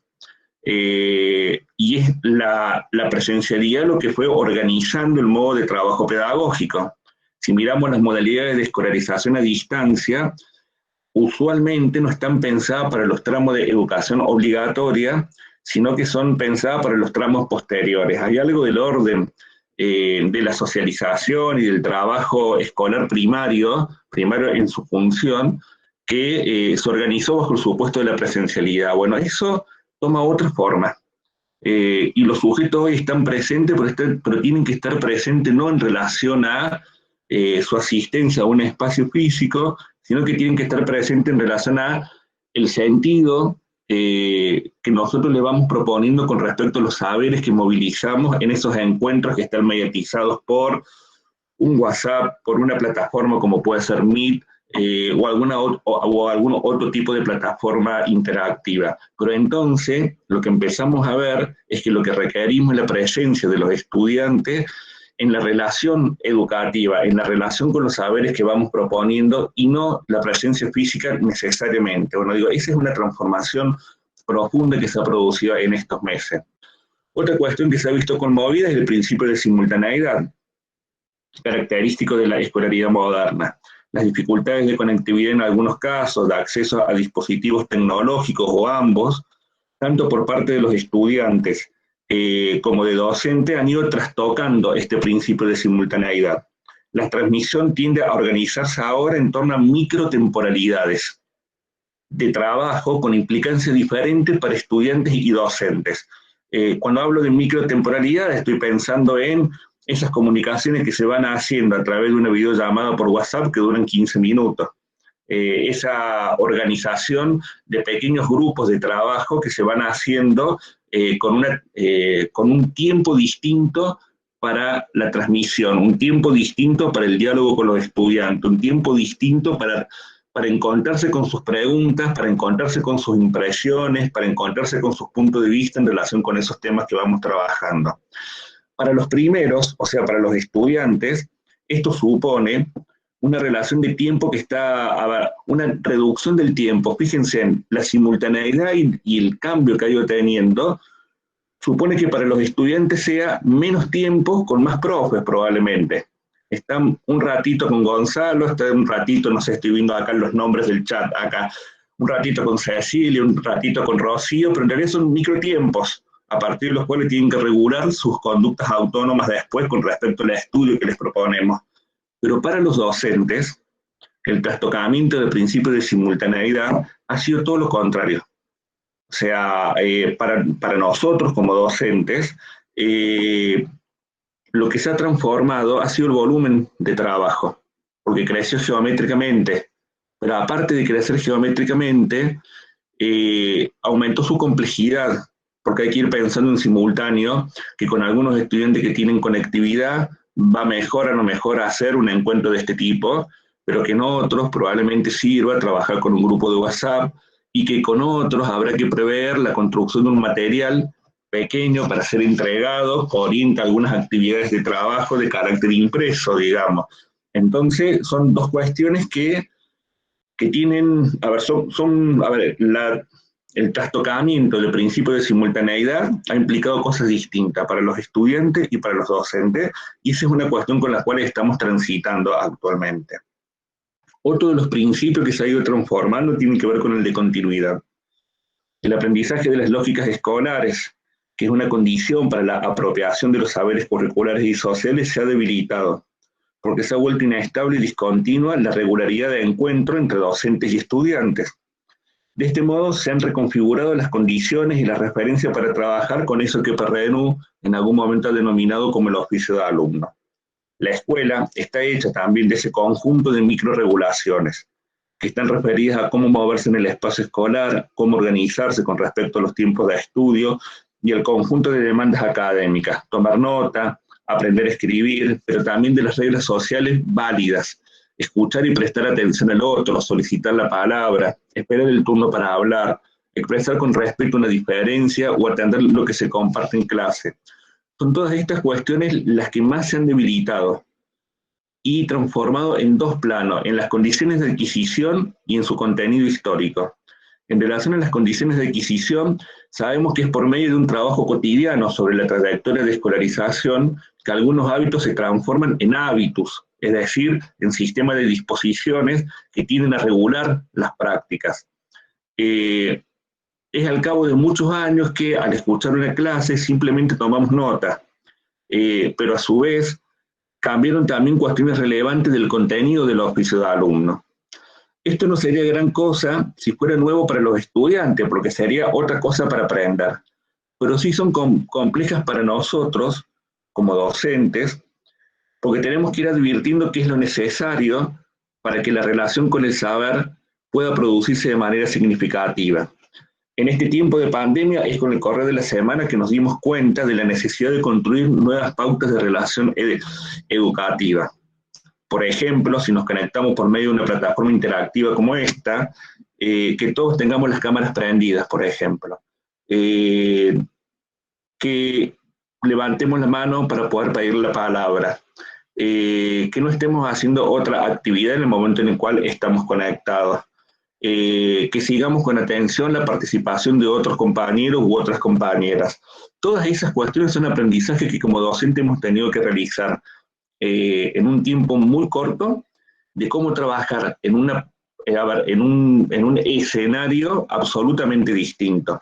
Y es la presencialidad lo que fue organizando el modo de trabajo pedagógico. Si miramos las modalidades de escolarización a distancia, usualmente no están pensadas para los tramos de educación obligatoria, sino que son pensadas para los tramos posteriores. Hay algo del orden de la socialización y del trabajo escolar primario en su función, que se organizó bajo el supuesto de la presencialidad. Bueno, eso toma otra forma. Y los sujetos hoy están presentes, pero tienen que estar presentes no en relación a su asistencia a un espacio físico, sino que tienen que estar presentes en relación a el sentido que nosotros le vamos proponiendo con respecto a los saberes que movilizamos en esos encuentros que están mediatizados por un WhatsApp, por una plataforma como puede ser Meet, o algún otro tipo de plataforma interactiva. Pero entonces, lo que empezamos a ver es que lo que requerimos es la presencia de los estudiantes en la relación educativa, en la relación con los saberes que vamos proponiendo, y no la presencia física necesariamente. Bueno, digo, esa es una transformación profunda que se ha producido en estos meses. Otra cuestión que se ha visto conmovida es el principio de simultaneidad, característico de la escolaridad moderna. Las dificultades de conectividad en algunos casos, de acceso a dispositivos tecnológicos o ambos, tanto por parte de los estudiantes como de docentes, han ido trastocando este principio de simultaneidad. La transmisión tiende a organizarse ahora en torno a microtemporalidades de trabajo con implicancias diferentes para estudiantes y docentes. Cuando hablo de microtemporalidades, estoy pensando en esas comunicaciones que se van haciendo a través de una videollamada por WhatsApp que duran 15 minutos. Esa organización de pequeños grupos de trabajo que se van haciendo con un tiempo distinto para la transmisión, un tiempo distinto para el diálogo con los estudiantes, un tiempo distinto para encontrarse con sus preguntas, para encontrarse con sus impresiones, para encontrarse con sus puntos de vista en relación con esos temas que vamos trabajando. Para los primeros, o sea, para los estudiantes, esto supone una relación de tiempo que está, una reducción del tiempo. Fíjense en la simultaneidad y el cambio que ha ido teniendo, supone que para los estudiantes sea menos tiempo con más profes probablemente. Están un ratito con Gonzalo, está un ratito, no sé, estoy viendo acá los nombres del chat, acá, un ratito con Cecilia, un ratito con Rocío, pero en realidad son microtiempos, a partir de los cuales tienen que regular sus conductas autónomas después con respecto al estudio que les proponemos. Pero para los docentes, el trastocamiento del principio de simultaneidad ha sido todo lo contrario. O sea, para nosotros como docentes, lo que se ha transformado ha sido el volumen de trabajo, porque creció geométricamente. Pero aparte de crecer geométricamente, aumentó su complejidad, porque hay que ir pensando en simultáneo que con algunos estudiantes que tienen conectividad va mejor a no mejor hacer un encuentro de este tipo, pero que en otros probablemente sirva trabajar con un grupo de WhatsApp, y que con otros habrá que prever la construcción de un material pequeño para ser entregado, que orienta algunas actividades de trabajo de carácter impreso, digamos. Entonces, son dos cuestiones que tienen, el trastocamiento del principio de simultaneidad ha implicado cosas distintas para los estudiantes y para los docentes, y esa es una cuestión con la cual estamos transitando actualmente. Otro de los principios que se ha ido transformando tiene que ver con el de continuidad. El aprendizaje de las lógicas escolares, que es una condición para la apropiación de los saberes curriculares y sociales, se ha debilitado, porque se ha vuelto inestable y discontinua la regularidad de encuentro entre docentes y estudiantes. De este modo se han reconfigurado las condiciones y las referencias para trabajar con eso que Perrenú en algún momento ha denominado como el oficio de alumno. La escuela está hecha también de ese conjunto de microregulaciones. que están referidas a cómo moverse en el espacio escolar, cómo organizarse con respecto a los tiempos de estudio y el conjunto de demandas académicas, tomar nota, aprender a escribir, pero también de las reglas sociales válidas, escuchar y prestar atención al otro, solicitar la palabra, esperar el turno para hablar, expresar con respeto una diferencia o atender lo que se comparte en clase. Son todas estas cuestiones las que más se han debilitado y transformado en dos planos, en las condiciones de adquisición y en su contenido histórico. En relación a las condiciones de adquisición, sabemos que es por medio de un trabajo cotidiano sobre la trayectoria de escolarización que algunos hábitos se transforman en hábitos, es decir, en sistemas de disposiciones que tienden a regular las prácticas. Es al cabo de muchos años que al escuchar una clase simplemente tomamos nota, pero a su vez cambiaron también cuestiones relevantes del contenido del oficio de alumno. Esto no sería gran cosa si fuera nuevo para los estudiantes, porque sería otra cosa para aprender. Pero sí son complejas para nosotros, como docentes, porque tenemos que ir advirtiendo qué es lo necesario para que la relación con el saber pueda producirse de manera significativa. En este tiempo de pandemia es con el correr de la semana que nos dimos cuenta de la necesidad de construir nuevas pautas de relación educativa. Por ejemplo, si nos conectamos por medio de una plataforma interactiva como esta, que todos tengamos las cámaras prendidas, por ejemplo. Que levantemos la mano para poder pedir la palabra. Que no estemos haciendo otra actividad en el momento en el cual estamos conectados. Que sigamos con atención la participación de otros compañeros u otras compañeras. Todas esas cuestiones son aprendizajes que como docente hemos tenido que realizar en un tiempo muy corto, de cómo trabajar en un escenario absolutamente distinto.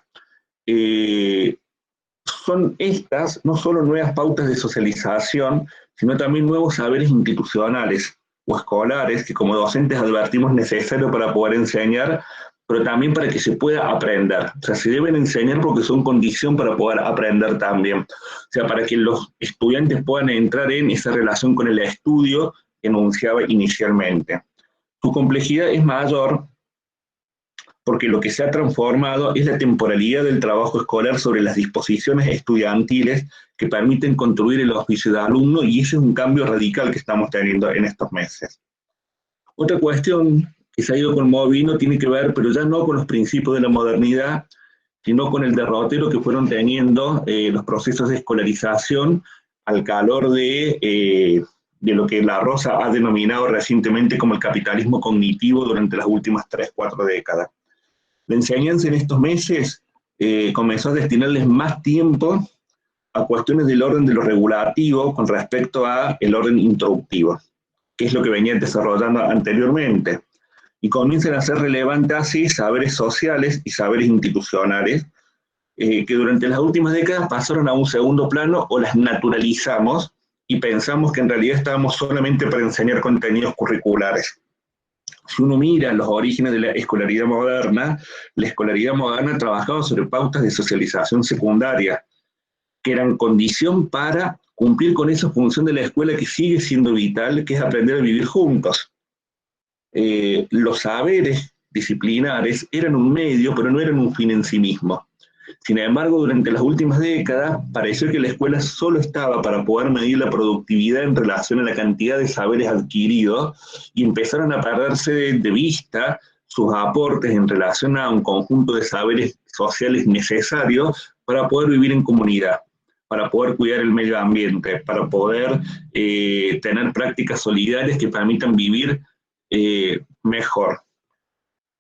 Son estas no solo nuevas pautas de socialización, sino también nuevos saberes institucionales o escolares que como docentes advertimos necesarios para poder enseñar, pero también para que se pueda aprender. O sea, se deben enseñar porque son condición para poder aprender también. O sea, para que los estudiantes puedan entrar en esa relación con el estudio que enunciaba inicialmente. Su complejidad es mayor porque lo que se ha transformado es la temporalidad del trabajo escolar sobre las disposiciones estudiantiles que permiten construir el oficio de alumno, y ese es un cambio radical que estamos teniendo en estos meses. Otra cuestión que se ha ido conmoviendo tiene que ver, pero ya no con los principios de la modernidad, sino con el derrotero que fueron teniendo los procesos de escolarización al calor de lo que La Rosa ha denominado recientemente como el capitalismo cognitivo durante las últimas 3-4 décadas. La enseñanza en estos meses comenzó a destinarles más tiempo a cuestiones del orden de lo regulativo con respecto a el orden introductivo, que es lo que venían desarrollando anteriormente. Y comienzan a ser relevantes así saberes sociales y saberes institucionales, que durante las últimas décadas pasaron a un segundo plano o las naturalizamos y pensamos que en realidad estábamos solamente para enseñar contenidos curriculares. Si uno mira los orígenes de la escolaridad moderna trabajaba sobre pautas de socialización secundaria, que eran condición para cumplir con esa función de la escuela que sigue siendo vital, que es aprender a vivir juntos. Los saberes disciplinares eran un medio, pero no eran un fin en sí mismo. Sin embargo, durante las últimas décadas, pareció que la escuela solo estaba para poder medir la productividad en relación a la cantidad de saberes adquiridos, y empezaron a perderse de vista sus aportes en relación a un conjunto de saberes sociales necesarios para poder vivir en comunidad, para poder cuidar el medio ambiente, para poder tener prácticas solidarias que permitan vivir mejor.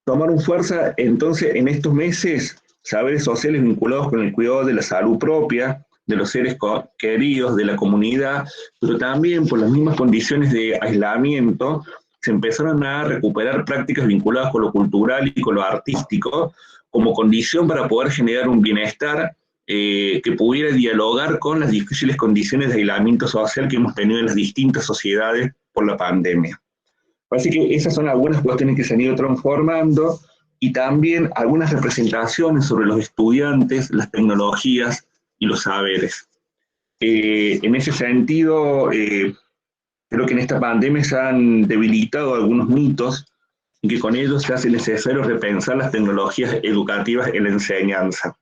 Tomaron fuerza entonces en estos meses saberes sociales vinculados con el cuidado de la salud propia, de los seres queridos, de la comunidad, pero también por las mismas condiciones de aislamiento, se empezaron a recuperar prácticas vinculadas con lo cultural y con lo artístico, como condición para poder generar un bienestar que pudiera dialogar con las difíciles condiciones de aislamiento social que hemos tenido en las distintas sociedades por la pandemia. Así que esas son algunas cuestiones que se han ido transformando, y también algunas representaciones sobre los estudiantes, las tecnologías y los saberes. En ese sentido, creo que en esta pandemia se han debilitado algunos mitos y que con ello se hace necesario repensar las tecnologías educativas en la enseñanza.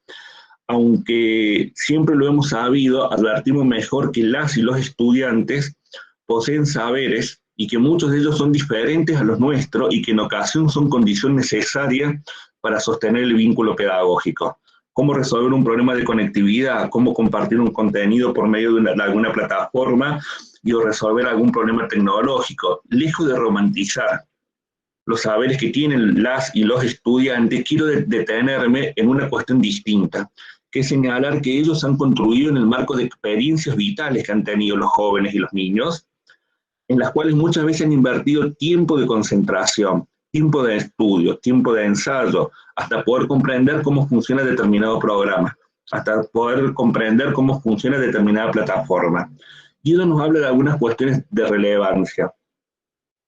Aunque siempre lo hemos sabido, advertimos mejor que las y los estudiantes poseen saberes y que muchos de ellos son diferentes a los nuestros y que en ocasión son condición necesaria para sostener el vínculo pedagógico. Cómo resolver un problema de conectividad, cómo compartir un contenido por medio de alguna plataforma y o resolver algún problema tecnológico. Lejos de romantizar los saberes que tienen las y los estudiantes, quiero detenerme en una cuestión distinta, que es señalar que ellos han construido en el marco de experiencias vitales que han tenido los jóvenes y los niños, en las cuales muchas veces han invertido tiempo de concentración, tiempo de estudio, tiempo de ensayo, hasta poder comprender cómo funciona determinado programa, hasta poder comprender cómo funciona determinada plataforma. Y eso nos habla de algunas cuestiones de relevancia.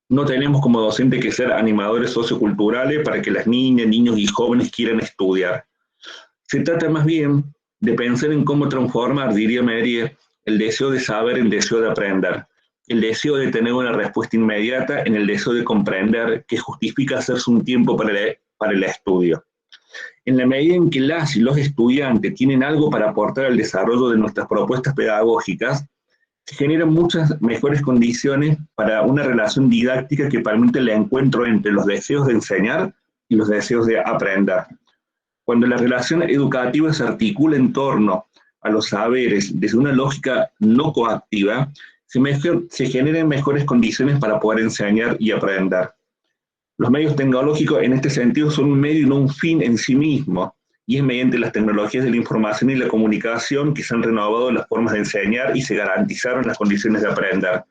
No tenemos como docente que ser animadores socioculturales para que las niñas, niños y jóvenes quieran estudiar. Se trata más bien de pensar en cómo transformar, diría Mériès, el deseo de saber en deseo de aprender, el deseo de tener una respuesta inmediata en el deseo de comprender que justifica hacerse un tiempo para el estudio. En la medida en que las y los estudiantes tienen algo para aportar al desarrollo de nuestras propuestas pedagógicas, se generan muchas mejores condiciones para una relación didáctica que permite el encuentro entre los deseos de enseñar y los deseos de aprender. Cuando la relación educativa se articula en torno a los saberes desde una lógica no coactiva, se generan mejores condiciones para poder enseñar y aprender. Los medios tecnológicos en este sentido son un medio y no un fin en sí mismo, y es mediante las tecnologías de la información y la comunicación que se han renovado las formas de enseñar y se garantizaron las condiciones de aprender.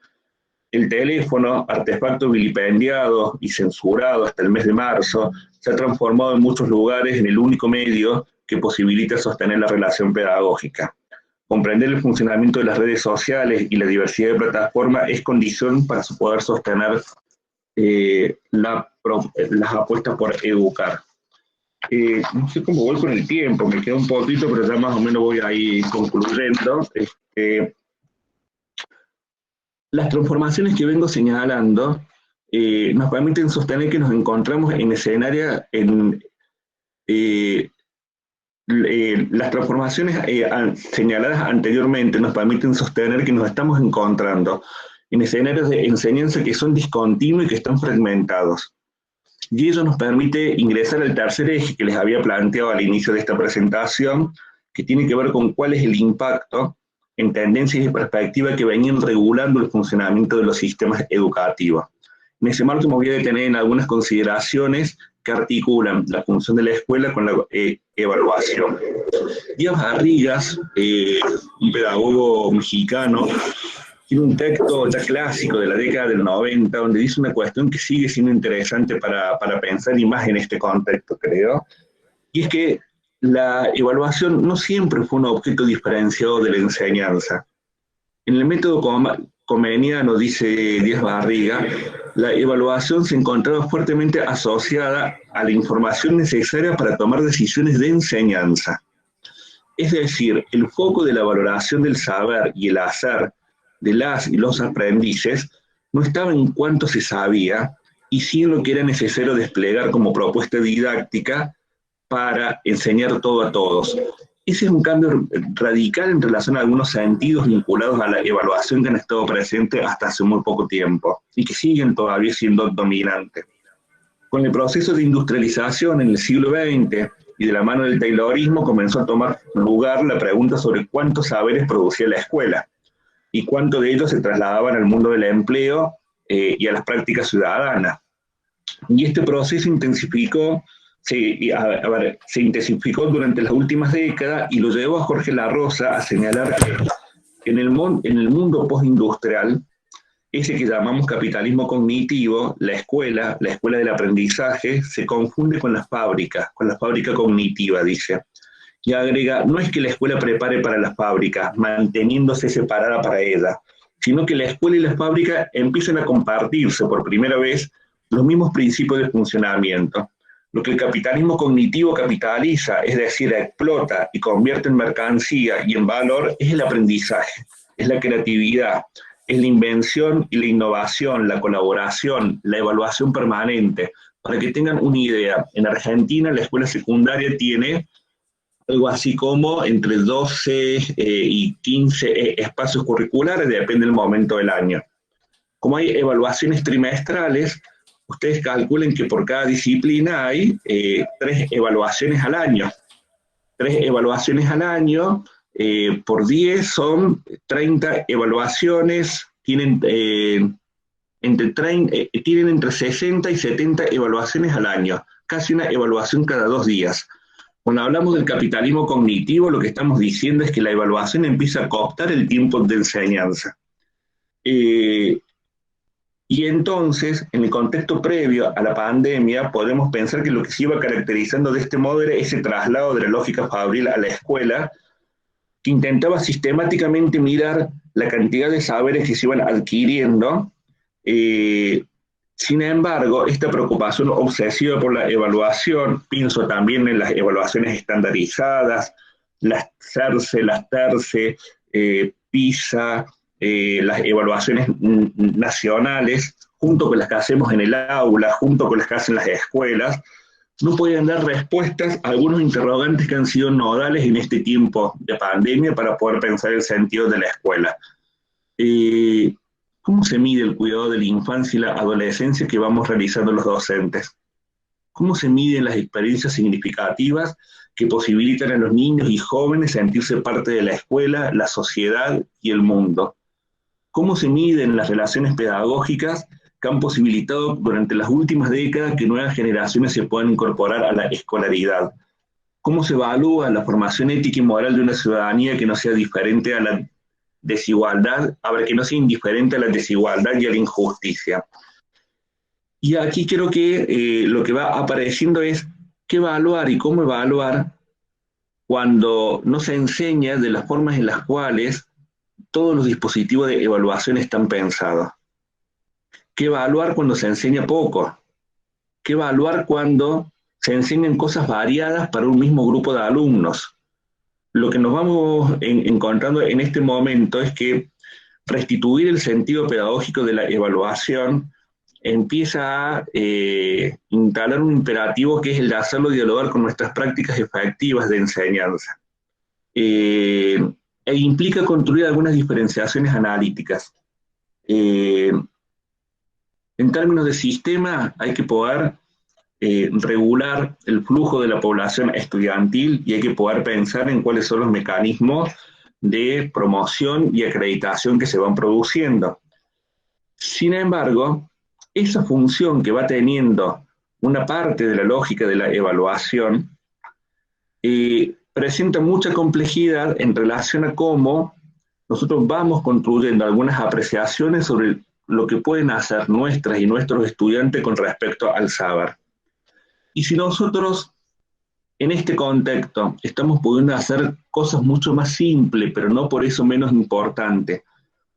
El teléfono, artefacto vilipendiado y censurado hasta el mes de marzo, se ha transformado en muchos lugares en el único medio que posibilita sostener la relación pedagógica. Comprender el funcionamiento de las redes sociales y la diversidad de plataformas es condición para poder sostener las apuestas por educar. No sé cómo voy con el tiempo, me queda un poquito, pero ya más o menos voy ahí concluyendo. Las transformaciones que vengo señalando nos permiten sostener que nos encontramos en escenarios, las transformaciones señaladas anteriormente nos permiten sostener que nos estamos encontrando en escenarios de enseñanza que son discontinuos y que están fragmentados. Y eso nos permite ingresar al tercer eje que les había planteado al inicio de esta presentación, que tiene que ver con cuál es el impacto en tendencias y perspectivas que venían regulando el funcionamiento de los sistemas educativos. En ese marco me voy a detener en algunas consideraciones que articulan la función de la escuela con la evaluación. Díaz Barrigas, un pedagogo mexicano, tiene un texto ya clásico de la década del 90, donde dice una cuestión que sigue siendo interesante para pensar y más en este contexto, creo, y es que la evaluación no siempre fue un objeto diferenciado de la enseñanza. En el método comeniano, dice Díaz Barriga, la evaluación se encontraba fuertemente asociada a la información necesaria para tomar decisiones de enseñanza. Es decir, el foco de la valoración del saber y el hacer de las y los aprendices no estaba en cuánto se sabía, y sí en lo que era necesario desplegar como propuesta didáctica para enseñar todo a todos. Ese es un cambio radical en relación a algunos sentidos vinculados a la evaluación que han estado presentes hasta hace muy poco tiempo y que siguen todavía siendo dominantes. Con el proceso de industrialización en el siglo XX y de la mano del taylorismo comenzó a tomar lugar la pregunta sobre cuántos saberes producía la escuela y cuánto de ellos se trasladaban al mundo del empleo y a las prácticas ciudadanas. Y este proceso se intensificó durante las últimas décadas y lo llevó a Jorge La Rosa a señalar que en el mundo postindustrial, ese que llamamos capitalismo cognitivo, la escuela del aprendizaje, se confunde con la fábrica cognitiva, dice. Y agrega, no es que la escuela prepare para las fábricas, manteniéndose separada para ella, sino que la escuela y la fábrica empiezan a compartirse por primera vez los mismos principios de funcionamiento. Lo que el capitalismo cognitivo capitaliza, es decir, explota y convierte en mercancía y en valor, es el aprendizaje, es la creatividad, es la invención y la innovación, la colaboración, la evaluación permanente. Para que tengan una idea, en Argentina la escuela secundaria tiene algo así como entre 12 y 15 espacios curriculares, depende del momento del año. Como hay evaluaciones trimestrales, ustedes calculen que por cada disciplina hay 3 evaluaciones al año. 3 evaluaciones al año, por 10 son 30 evaluaciones, tienen entre 60 y 70 evaluaciones al año, casi una evaluación cada 2 días. Cuando hablamos del capitalismo cognitivo, lo que estamos diciendo es que la evaluación empieza a cooptar el tiempo de enseñanza. Y entonces, en el contexto previo a la pandemia, podemos pensar que lo que se iba caracterizando de este modo era ese traslado de la lógica fabril a la escuela, que intentaba sistemáticamente mirar la cantidad de saberes que se iban adquiriendo. Sin embargo, esta preocupación obsesiva por la evaluación, pienso también en las evaluaciones estandarizadas, las CERCE, las TERCE, PISA, las evaluaciones nacionales, junto con las que hacemos en el aula, junto con las que hacen las escuelas, no podían dar respuestas a algunos interrogantes que han sido nodales en este tiempo de pandemia para poder pensar el sentido de la escuela. ¿Cómo se mide el cuidado de la infancia y la adolescencia que vamos realizando los docentes? ¿Cómo se miden las experiencias significativas que posibilitan a los niños y jóvenes sentirse parte de la escuela, la sociedad y el mundo? ¿Cómo se miden las relaciones pedagógicas que han posibilitado durante las últimas décadas que nuevas generaciones se puedan incorporar a la escolaridad? ¿Cómo se evalúa la formación ética y moral de una ciudadanía que no sea diferente a la desigualdad, que no sea indiferente a la desigualdad y a la injusticia? Y aquí creo que lo que va apareciendo es qué evaluar y cómo evaluar cuando no se enseña de las formas en las cuales todos los dispositivos de evaluación están pensados. ¿Qué evaluar cuando se enseña poco? ¿Qué evaluar cuando se enseñan cosas variadas para un mismo grupo de alumnos? Lo que nos vamos encontrando en este momento es que restituir el sentido pedagógico de la evaluación empieza a instalar un imperativo que es el de hacerlo dialogar con nuestras prácticas efectivas de enseñanza. E implica construir algunas diferenciaciones analíticas. En términos de sistema, hay que poder regular el flujo de la población estudiantil y hay que poder pensar en cuáles son los mecanismos de promoción y acreditación que se van produciendo. Sin embargo, esa función que va teniendo una parte de la lógica de la evaluación presenta mucha complejidad en relación a cómo nosotros vamos construyendo algunas apreciaciones sobre lo que pueden hacer nuestras y nuestros estudiantes con respecto al saber. Y si nosotros en este contexto estamos pudiendo hacer cosas mucho más simples, pero no por eso menos importantes,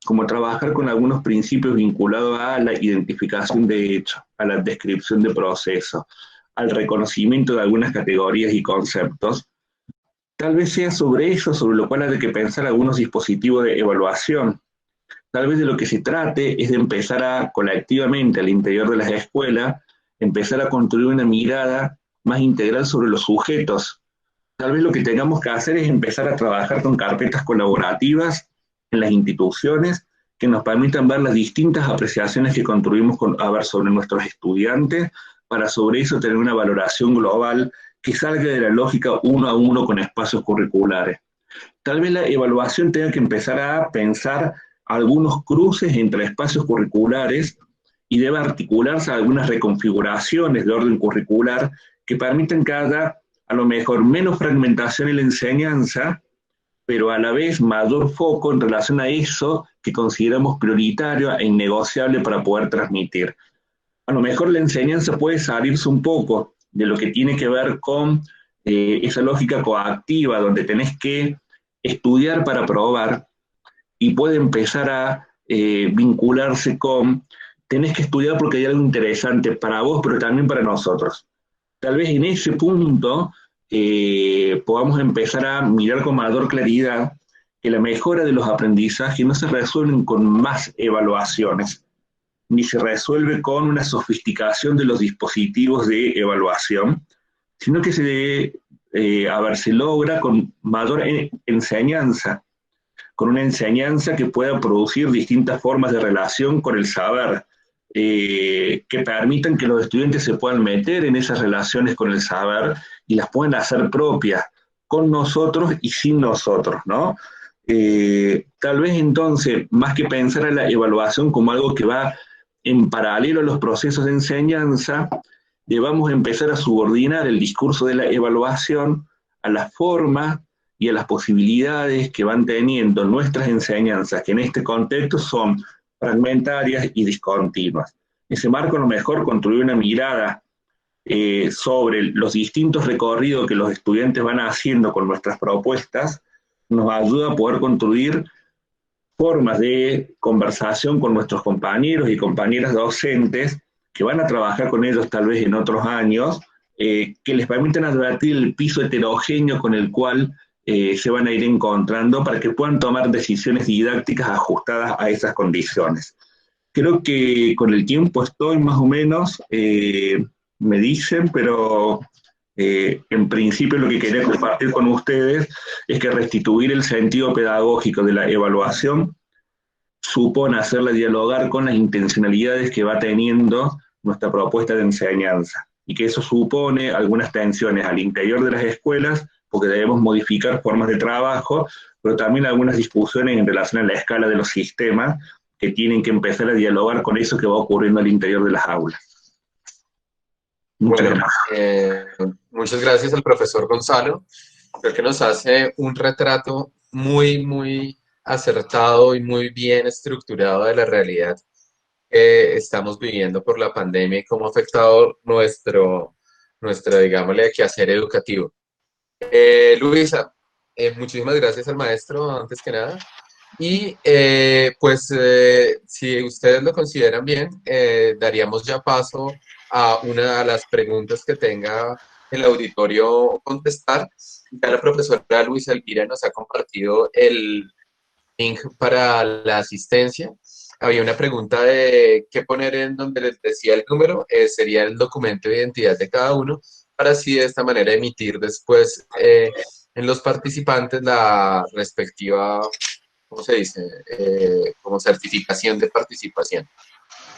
como trabajar con algunos principios vinculados a la identificación de hechos, a la descripción de procesos, al reconocimiento de algunas categorías y conceptos, tal vez sea sobre eso sobre lo cual hay que pensar algunos dispositivos de evaluación. Tal vez de lo que se trate es de empezar a, colectivamente, al interior de las escuelas, empezar a construir una mirada más integral sobre los sujetos. Tal vez lo que tengamos que hacer es empezar a trabajar con carpetas colaborativas en las instituciones que nos permitan ver las distintas apreciaciones que construimos sobre nuestros estudiantes, para sobre eso tener una valoración global que salga de la lógica uno a uno con espacios curriculares. Tal vez la evaluación tenga que empezar a pensar algunos cruces entre espacios curriculares y debe articularse algunas reconfiguraciones de orden curricular que permitan que haya a lo mejor menos fragmentación en la enseñanza, pero a la vez mayor foco en relación a eso que consideramos prioritario e innegociable para poder transmitir. A lo mejor la enseñanza puede salirse un poco de lo que tiene que ver con esa lógica coactiva, donde tenés que estudiar para probar, y puede empezar a vincularse con tenés que estudiar porque hay algo interesante para vos, pero también para nosotros. Tal vez en ese punto podamos empezar a mirar con mayor claridad que la mejora de los aprendizajes no se resuelven con más evaluaciones, ni se resuelve con una sofisticación de los dispositivos de evaluación, sino que se logra con mayor enseñanza, con una enseñanza que pueda producir distintas formas de relación con el saber, que permitan que los estudiantes se puedan meter en esas relaciones con el saber y las puedan hacer propias, con nosotros y sin nosotros, ¿no? Tal vez entonces, más que pensar en la evaluación como algo que va en paralelo a los procesos de enseñanza, debamos empezar a subordinar el discurso de la evaluación a las formas y a las posibilidades que van teniendo nuestras enseñanzas, que en este contexto son fragmentarias y discontinuas. En ese marco, a lo mejor, construir una mirada sobre los distintos recorridos que los estudiantes van haciendo con nuestras propuestas, nos ayuda a poder construir formas de conversación con nuestros compañeros y compañeras docentes que van a trabajar con ellos tal vez en otros años, que les permitan advertir el piso heterogéneo con el cual se van a ir encontrando para que puedan tomar decisiones didácticas ajustadas a esas condiciones. Creo que con el tiempo estoy más o menos, me dicen, pero en principio lo que quería compartir con ustedes es que restituir el sentido pedagógico de la evaluación supone hacerla dialogar con las intencionalidades que va teniendo nuestra propuesta de enseñanza, y que eso supone algunas tensiones al interior de las escuelas, porque debemos modificar formas de trabajo, pero también algunas discusiones en relación a la escala de los sistemas que tienen que empezar a dialogar con eso que va ocurriendo al interior de las aulas. Bueno, muchas gracias al profesor Gonzalo. Creo que nos hace un retrato muy acertado y muy bien estructurado de la realidad que estamos viviendo por la pandemia y cómo ha afectado nuestro digámosle, quehacer educativo. Luisa, muchísimas gracias al maestro, antes que nada. Y si ustedes lo consideran bien, daríamos ya paso a una de las preguntas que tenga el auditorio contestar. Ya la profesora Luisa Elvira nos ha compartido el link para la asistencia. Había una pregunta de qué poner en donde les decía el número, sería el documento de identidad de cada uno, para así de esta manera emitir después en los participantes la respectiva, ¿cómo se dice? Como certificación de participación.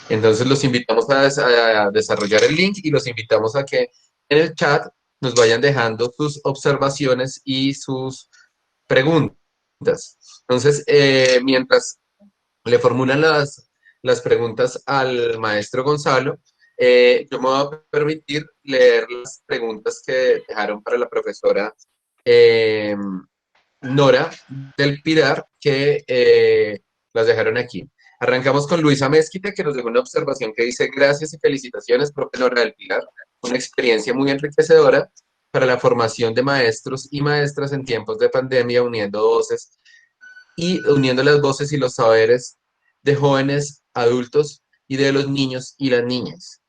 Entonces los invitamos a desarrollar el link y los invitamos a que en el chat nos vayan dejando sus observaciones y sus preguntas. Entonces, mientras le formulan las preguntas al maestro Gonzalo, yo me voy a permitir leer las preguntas que dejaron para la profesora Nora del Pilar, que las dejaron aquí. Arrancamos con Luisa Mezquita, que nos dejó una observación que dice: gracias y felicitaciones, profe Nora del Pilar. Una experiencia muy enriquecedora para la formación de maestros y maestras en tiempos de pandemia, uniendo las voces y los saberes de jóvenes, adultos y de los niños y las niñas.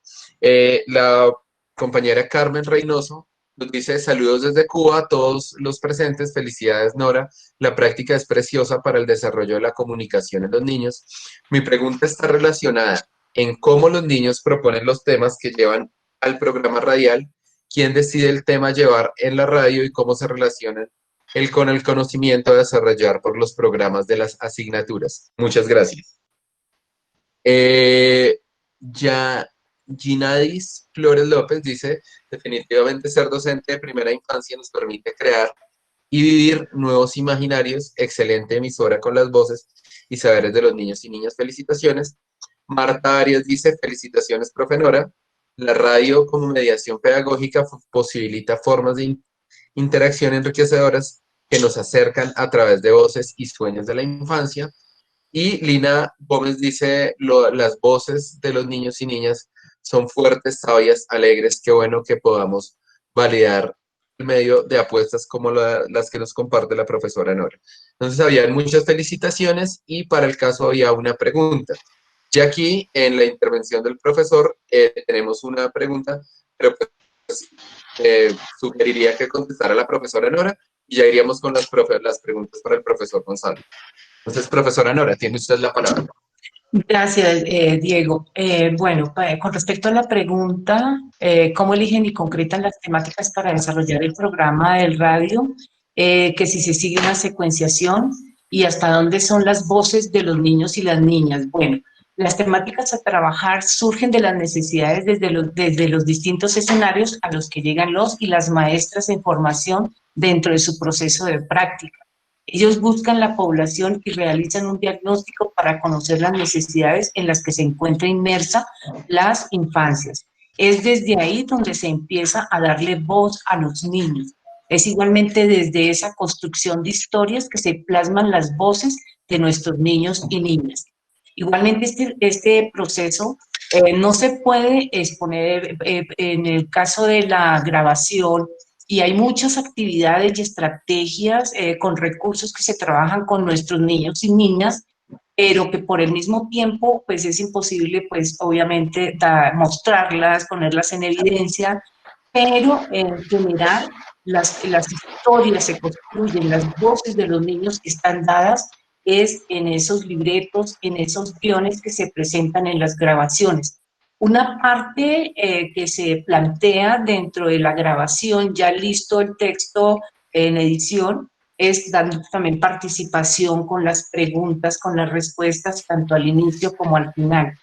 La compañera Carmen Reynoso nos dice: saludos desde Cuba a todos los presentes, felicidades Nora, la práctica es preciosa para el desarrollo de la comunicación en los niños. Mi pregunta está relacionada en cómo los niños proponen los temas que llevan al programa radial, quién decide el tema a llevar en la radio y cómo se relacionan con el conocimiento a desarrollar por los programas de las asignaturas. Muchas gracias. Ginadis Flores López dice: definitivamente ser docente de primera infancia nos permite crear y vivir nuevos imaginarios. Excelente emisora con las voces y saberes de los niños y niñas. Felicitaciones. Marta Arias dice: felicitaciones, profe Nora. La radio como mediación pedagógica posibilita formas de interacción enriquecedoras que nos acercan a través de voces y sueños de la infancia. Y Lina Gómez dice: las voces de los niños y niñas son fuertes, sabias, alegres. Qué bueno que podamos validar el medio de apuestas como las que nos comparte la profesora Nora. Entonces, habían muchas felicitaciones y para el caso había una pregunta. Ya aquí, en la intervención del profesor, tenemos una pregunta, pero pues, sugeriría que contestara la profesora Nora y ya iríamos con las preguntas para el profesor Gonzalo. Entonces, profesora Nora, tiene usted la palabra. Gracias, Diego. Bueno, con respecto a la pregunta, ¿cómo eligen y concretan las temáticas para desarrollar el programa del radio? Que si se sigue una secuenciación y hasta dónde son las voces de los niños y las niñas. Bueno, las temáticas a trabajar surgen de las necesidades desde los distintos escenarios a los que llegan los y las maestras en formación dentro de su proceso de práctica. Ellos buscan la población y realizan un diagnóstico para conocer las necesidades en las que se encuentra inmersa las infancias. Es desde ahí donde se empieza a darle voz a los niños. Es igualmente desde esa construcción de historias que se plasman las voces de nuestros niños y niñas. Igualmente este proceso no se puede exponer en el caso de la grabación, y hay muchas actividades y estrategias con recursos que se trabajan con nuestros niños y niñas, pero que por el mismo tiempo pues es imposible pues obviamente mostrarlas, ponerlas en evidencia, pero en general las historias se construyen, las voces de los niños que están dadas es en esos libretos, en esos guiones que se presentan en las grabaciones. Una parte que se plantea dentro de la grabación, ya listo el texto en edición, es dando también participación con las preguntas, con las respuestas, tanto al inicio como al final.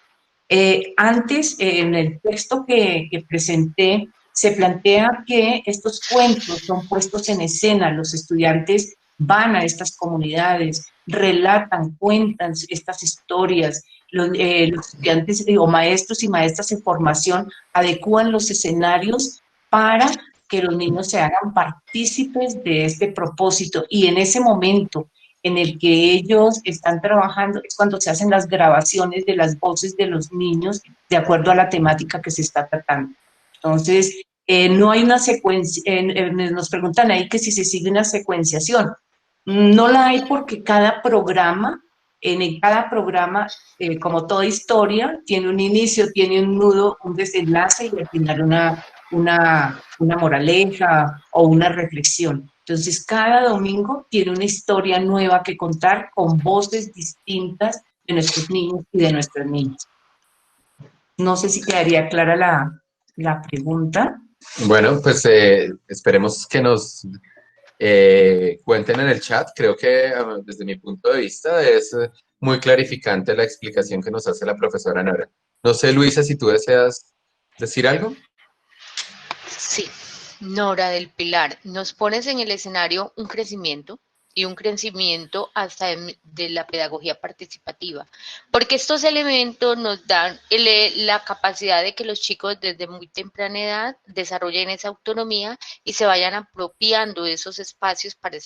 Antes, en el texto que presenté, se plantea que estos cuentos son puestos en escena, los estudiantes van a estas comunidades, relatan, cuentan estas historias, los estudiantes o maestros y maestras en formación adecúan los escenarios para que los niños se hagan partícipes de este propósito, y en ese momento en el que ellos están trabajando es cuando se hacen las grabaciones de las voces de los niños de acuerdo a la temática que se está tratando. Entonces, no hay una secuencia, nos preguntan ahí que si se sigue una secuenciación. No la hay porque cada programa, cada programa, como toda historia, tiene un inicio, tiene un nudo, un desenlace y al final una moraleja o una reflexión. Entonces, cada domingo tiene una historia nueva que contar con voces distintas de nuestros niños y de nuestras niñas. No sé si quedaría clara la pregunta. Bueno, pues esperemos que nos cuenten en el chat. Creo que desde mi punto de vista es muy clarificante la explicación que nos hace la profesora Nora. No sé, Luisa, si tú deseas decir algo. Sí, Nora del Pilar, nos pones en el escenario un crecimiento y un crecimiento hasta de la pedagogía participativa, porque estos elementos nos dan la capacidad de que los chicos desde muy temprana edad desarrollen esa autonomía y se vayan apropiando de esos espacios para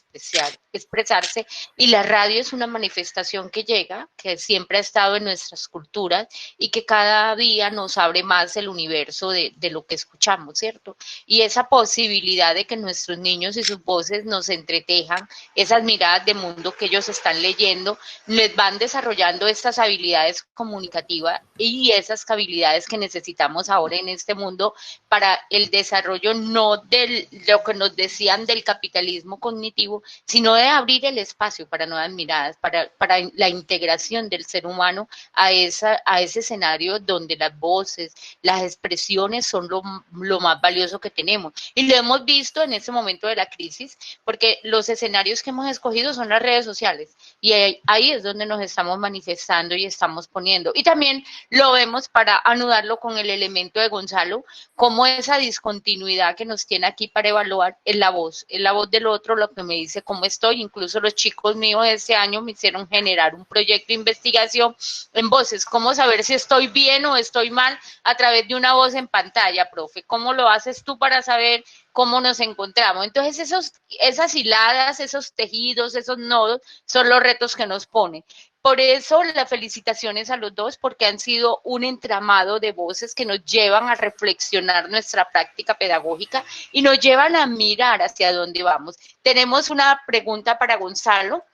expresarse, y la radio es una manifestación que llega, que siempre ha estado en nuestras culturas y que cada día nos abre más el universo de lo que escuchamos, ¿cierto? Y esa posibilidad de que nuestros niños y sus voces nos entretejan, esas miradas de mundo que ellos están leyendo, les van desarrollando estas habilidades comunicativas y esas habilidades que necesitamos ahora en este mundo para el desarrollo no de lo que nos decían del capitalismo cognitivo, sino de abrir el espacio para nuevas miradas, para la integración del ser humano a ese escenario donde las voces, las expresiones son lo más valioso que tenemos. Y lo hemos visto en este momento de la crisis, porque los escenarios que hemos escogido son las redes sociales y ahí es donde nos estamos manifestando y estamos poniendo. Y también lo vemos, para anudarlo con el elemento de Gonzalo, como esa discontinuidad que nos tiene aquí para evaluar es la voz del otro, lo que me dice cómo estoy. Incluso los chicos míos de este año me hicieron generar un proyecto de investigación en voces, cómo saber si estoy bien o estoy mal a través de una voz en pantalla, profe. ¿Cómo lo haces tú para saber cómo nos encontramos? Entonces esas hiladas, esos tejidos, esos nodos son los retos que nos ponen. Por eso las felicitaciones a los dos, porque han sido un entramado de voces que nos llevan a reflexionar nuestra práctica pedagógica y nos llevan a mirar hacia dónde vamos. Tenemos una pregunta para Gonzalo.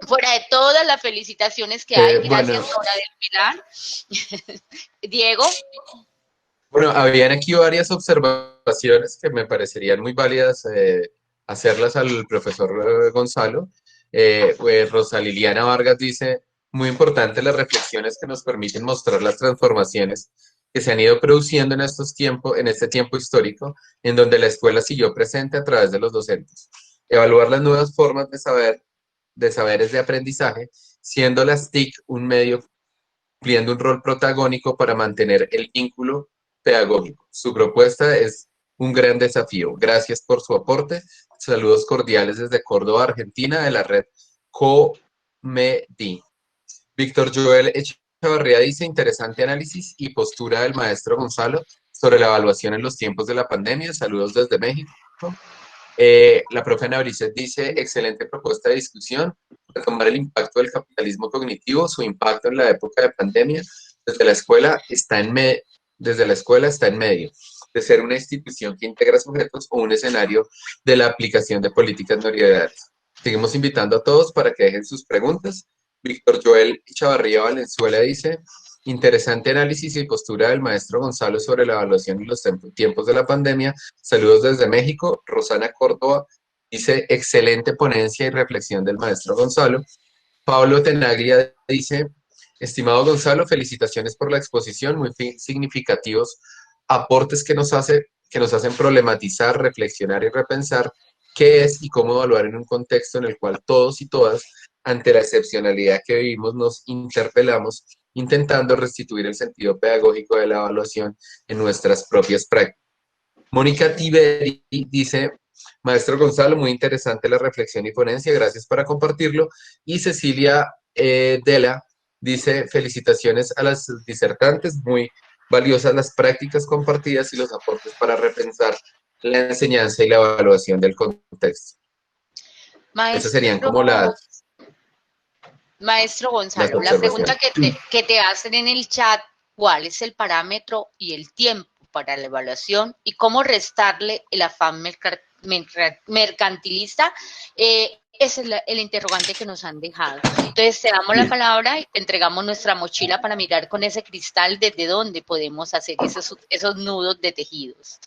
Fuera de todas las felicitaciones que hay, gracias, Nora del Pilar. Diego. Bueno, habían aquí varias observaciones que me parecerían muy válidas hacerlas al profesor Gonzalo. Pues Rosa Liliana Vargas dice, muy importante las reflexiones que nos permiten mostrar las transformaciones que se han ido produciendo en este tiempo histórico, en donde la escuela siguió presente a través de los docentes. Evaluar las nuevas formas de saberes de aprendizaje, siendo las TIC un medio cumpliendo un rol protagónico para mantener el vínculo pedagógico. Su propuesta es un gran desafío. Gracias por su aporte. Saludos cordiales desde Córdoba, Argentina, de la red Comedi. Víctor Joel Echevarría dice, interesante análisis y postura del maestro Gonzalo sobre la evaluación en los tiempos de la pandemia. Saludos desde México. La profe Ana Briset dice, excelente propuesta de discusión, retomar el impacto del capitalismo cognitivo, su impacto en la época de pandemia, desde la escuela está en medio, de ser una institución que integra sujetos o un escenario de la aplicación de políticas neoliberales. Seguimos invitando a todos para que dejen sus preguntas. Víctor Joel Chavarría Valenzuela dice, interesante análisis y postura del maestro Gonzalo sobre la evaluación en los tiempos de la pandemia. Saludos desde México. Rosana Córdoba dice, excelente ponencia y reflexión del maestro Gonzalo. Pablo Tenaglia dice, estimado Gonzalo, felicitaciones por la exposición, muy significativos aportes que nos hacen problematizar, reflexionar y repensar qué es y cómo evaluar en un contexto en el cual todos y todas, ante la excepcionalidad que vivimos, nos interpelamos, intentando restituir el sentido pedagógico de la evaluación en nuestras propias prácticas. Mónica Tiberi dice, maestro Gonzalo, muy interesante la reflexión y ponencia, gracias por compartirlo. Y Cecilia Dela dice, felicitaciones a las disertantes, muy valiosas las prácticas compartidas y los aportes para repensar la enseñanza y la evaluación del contexto. Esas serían como las... Maestro Gonzalo, la pregunta que te hacen en el chat, ¿cuál es el parámetro y el tiempo para la evaluación y cómo restarle el afán mercantilista? Ese es el interrogante que nos han dejado. Entonces, te damos la palabra y te entregamos nuestra mochila para mirar con ese cristal desde dónde podemos hacer esos nudos de tejidos.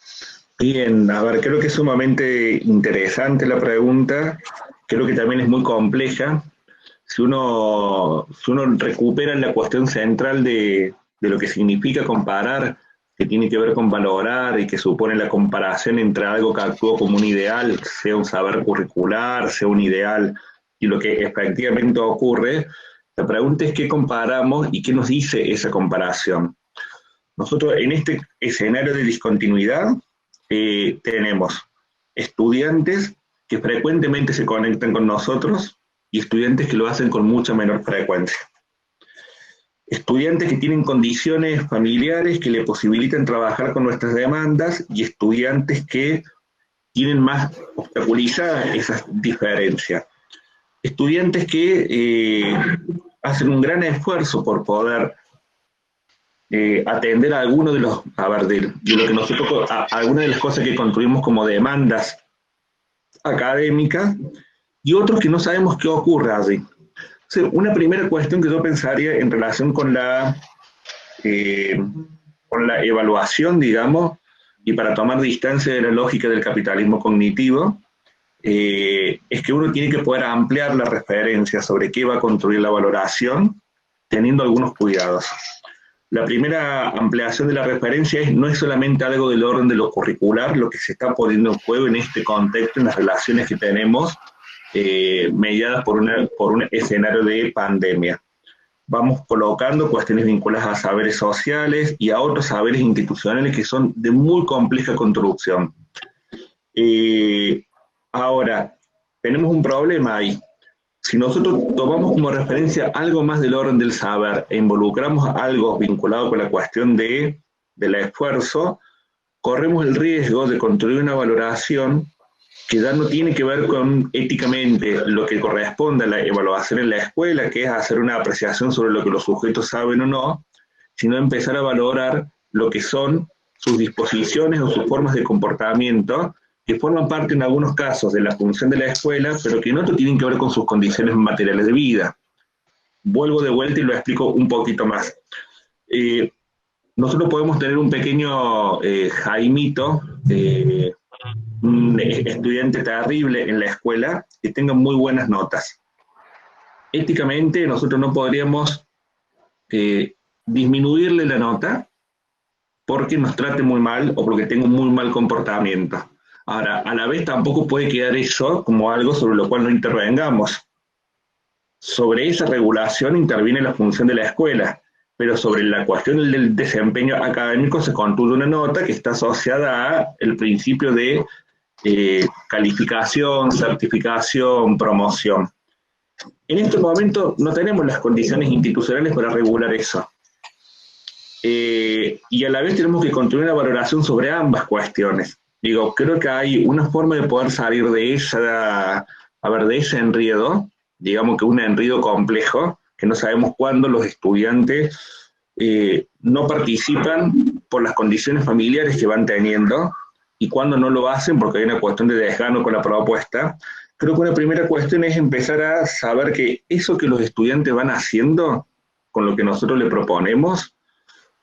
Bien, a ver, creo que es sumamente interesante la pregunta, creo que también es muy compleja. Si uno recupera la cuestión central de lo que significa comparar, que tiene que ver con valorar y que supone la comparación entre algo que actúa como un ideal, sea un saber curricular, sea un ideal, y lo que efectivamente ocurre, la pregunta es qué comparamos y qué nos dice esa comparación. Nosotros en este escenario de discontinuidad tenemos estudiantes que frecuentemente se conectan con nosotros y estudiantes que lo hacen con mucha menor frecuencia. Estudiantes que tienen condiciones familiares que le posibilitan trabajar con nuestras demandas y estudiantes que tienen más obstaculizadas esas diferencias. Estudiantes que hacen un gran esfuerzo por poder atender a alguno de los, de lo que nosotros, algunas de las cosas que construimos como demandas académicas, y otros que no sabemos qué ocurre allí. Una primera cuestión que yo pensaría en relación con la evaluación, digamos, y para tomar distancia de la lógica del capitalismo cognitivo, es que uno tiene que poder ampliar la referencia sobre qué va a construir la valoración, teniendo algunos cuidados. La primera ampliación de la referencia no es solamente algo del orden de lo curricular, lo que se está poniendo en juego en este contexto, en las relaciones que tenemos, mediadas por un escenario de pandemia. Vamos colocando cuestiones vinculadas a saberes sociales y a otros saberes institucionales que son de muy compleja construcción. Ahora, tenemos un problema ahí. Si nosotros tomamos como referencia algo más del orden del saber e involucramos algo vinculado con la cuestión del esfuerzo, corremos el riesgo de construir una valoración que ya no tiene que ver con éticamente lo que corresponde a la evaluación en la escuela, que es hacer una apreciación sobre lo que los sujetos saben o no, sino empezar a valorar lo que son sus disposiciones o sus formas de comportamiento, que forman parte en algunos casos de la función de la escuela, pero que en otros tienen que ver con sus condiciones materiales de vida. Vuelvo de vuelta y lo explico un poquito más. Nosotros podemos tener un pequeño Jaimito, un estudiante terrible en la escuela que tenga muy buenas notas. Éticamente nosotros no podríamos disminuirle la nota porque nos trate muy mal o porque tenga un muy mal comportamiento. Ahora, a la vez tampoco puede quedar eso como algo sobre lo cual no intervengamos. Sobre esa regulación interviene la función de la escuela, pero sobre la cuestión del desempeño académico se construye una nota que está asociada al principio de calificación, certificación, promoción. En este momento no tenemos las condiciones institucionales para regular eso. Y a la vez tenemos que construir una valoración sobre ambas cuestiones. Digo, creo que hay una forma de poder salir de de ese enredo, digamos que un enredo complejo, que no sabemos cuándo los estudiantes no participan por las condiciones familiares que van teniendo y cuándo no lo hacen porque hay una cuestión de desgano con la propuesta. Creo que una primera cuestión es empezar a saber que eso que los estudiantes van haciendo con lo que nosotros le proponemos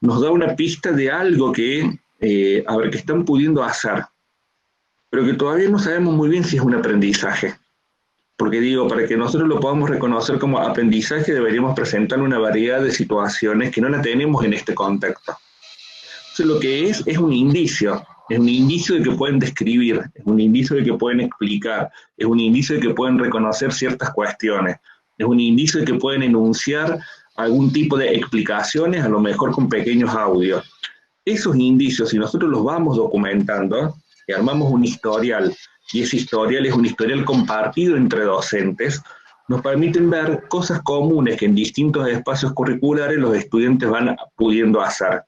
nos da una pista de algo que están pudiendo hacer, pero que todavía no sabemos muy bien si es un aprendizaje. Porque digo, para que nosotros lo podamos reconocer como aprendizaje deberíamos presentar una variedad de situaciones que no la tenemos en este contexto. Entonces lo que es un indicio de que pueden describir, es un indicio de que pueden explicar, es un indicio de que pueden reconocer ciertas cuestiones, es un indicio de que pueden enunciar algún tipo de explicaciones, a lo mejor con pequeños audios. Esos indicios, si nosotros los vamos documentando, y armamos un historial, y ese historial es un historial compartido entre docentes, nos permiten ver cosas comunes que en distintos espacios curriculares los estudiantes van pudiendo hacer.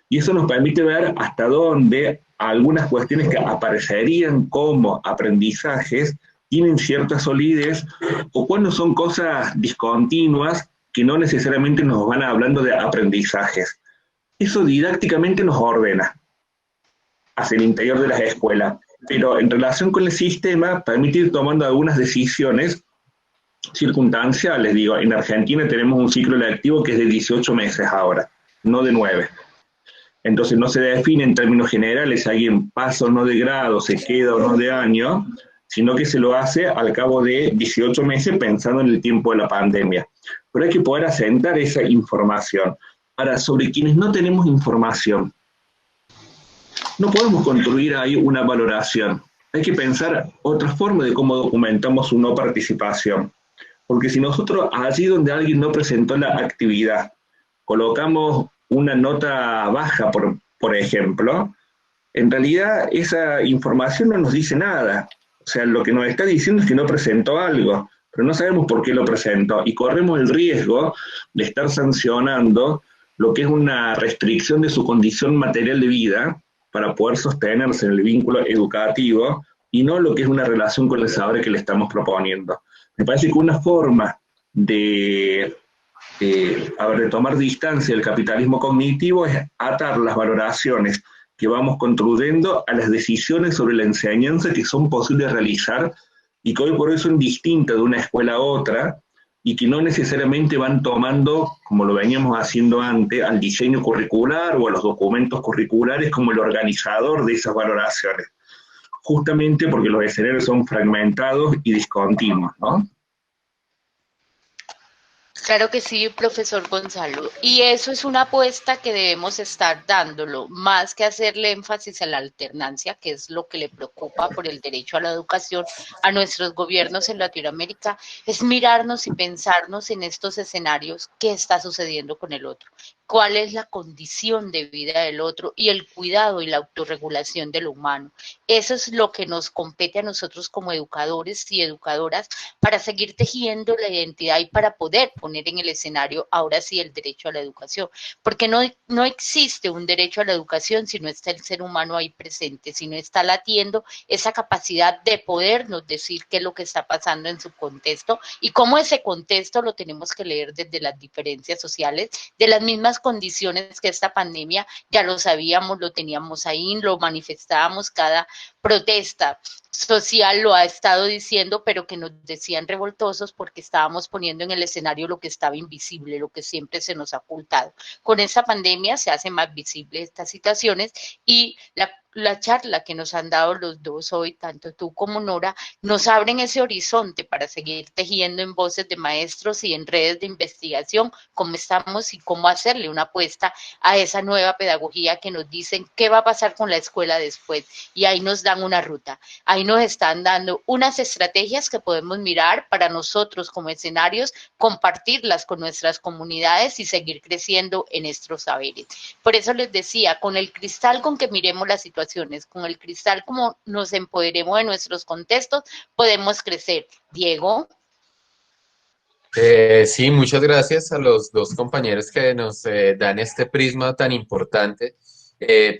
Y eso nos permite ver hasta dónde algunas cuestiones que aparecerían como aprendizajes tienen cierta solidez, o cuando son cosas discontinuas que no necesariamente nos van hablando de aprendizajes. Eso didácticamente nos ordena hacia el interior de las escuelas, pero en relación con el sistema permite ir tomando algunas decisiones circunstanciales. Digo, en Argentina tenemos un ciclo lectivo que es de 18 meses ahora, no de 9. Entonces no se define en términos generales si alguien pasa o no de grado, se queda o no de año, sino que se lo hace al cabo de 18 meses pensando en el tiempo de la pandemia. Pero hay que poder asentar esa información. Ahora, sobre quienes no tenemos información, no podemos construir ahí una valoración. Hay que pensar otra forma de cómo documentamos su no participación. Porque si nosotros allí donde alguien no presentó la actividad, colocamos una nota baja, por ejemplo, en realidad esa información no nos dice nada. O sea, lo que nos está diciendo es que no presentó algo, pero no sabemos por qué lo presentó, y corremos el riesgo de estar sancionando lo que es una restricción de su condición material de vida para poder sostenerse en el vínculo educativo, y no lo que es una relación con el saber que le estamos proponiendo. Me parece que una forma de tomar distancia del capitalismo cognitivo es atar las valoraciones que vamos construyendo a las decisiones sobre la enseñanza que son posibles realizar y que hoy por hoy son distintas de una escuela a otra y que no necesariamente van tomando, como lo veníamos haciendo antes, al diseño curricular o a los documentos curriculares como el organizador de esas valoraciones, justamente porque los escenarios son fragmentados y discontinuos, ¿no? Claro que sí, profesor Gonzalo. Y eso es una apuesta que debemos estar dándolo, más que hacerle énfasis a la alternancia, que es lo que le preocupa por el derecho a la educación a nuestros gobiernos en Latinoamérica, es mirarnos y pensarnos en estos escenarios, qué está sucediendo con el otro, cuál es la condición de vida del otro y el cuidado y la autorregulación del humano. Eso es lo que nos compete a nosotros como educadores y educadoras para seguir tejiendo la identidad y para poder poner en el escenario ahora sí el derecho a la educación, porque no existe un derecho a la educación si no está el ser humano ahí presente, si no está latiendo esa capacidad de podernos decir qué es lo que está pasando en su contexto y cómo ese contexto lo tenemos que leer desde las diferencias sociales, de las mismas condiciones que esta pandemia ya lo sabíamos, lo teníamos ahí, lo manifestábamos, cada protesta social lo ha estado diciendo, pero que nos decían revoltosos porque estábamos poniendo en el escenario lo que estaba invisible, lo que siempre se nos ha ocultado. Con esta pandemia se hacen más visibles estas situaciones y la charla que nos han dado los dos hoy, tanto tú como Nora, nos abren ese horizonte para seguir tejiendo en voces de maestros y en redes de investigación cómo estamos y cómo hacerle una apuesta a esa nueva pedagogía que nos dicen qué va a pasar con la escuela después. Y ahí nos dan una ruta, ahí nos están dando unas estrategias que podemos mirar para nosotros como escenarios, compartirlas con nuestras comunidades y seguir creciendo en estos saberes. Por eso les decía, con el cristal con que miremos las situaciones, con el cristal como nos empoderemos de nuestros contextos, podemos crecer. Diego. Sí, muchas gracias a los dos compañeros que nos dan este prisma tan importante,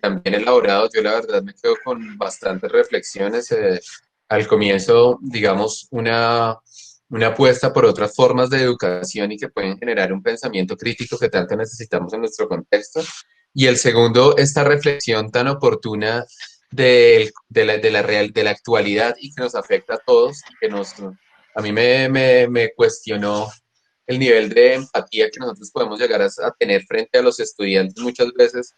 también elaborado. Yo la verdad me quedo con bastantes reflexiones. Al comienzo, digamos, una apuesta por otras formas de educación y que pueden generar un pensamiento crítico que tanto necesitamos en nuestro contexto. Y el segundo, esta reflexión tan oportuna de la actualidad y que nos afecta a todos y que a mí me cuestionó el nivel de empatía que nosotros podemos llegar a tener frente a los estudiantes muchas veces.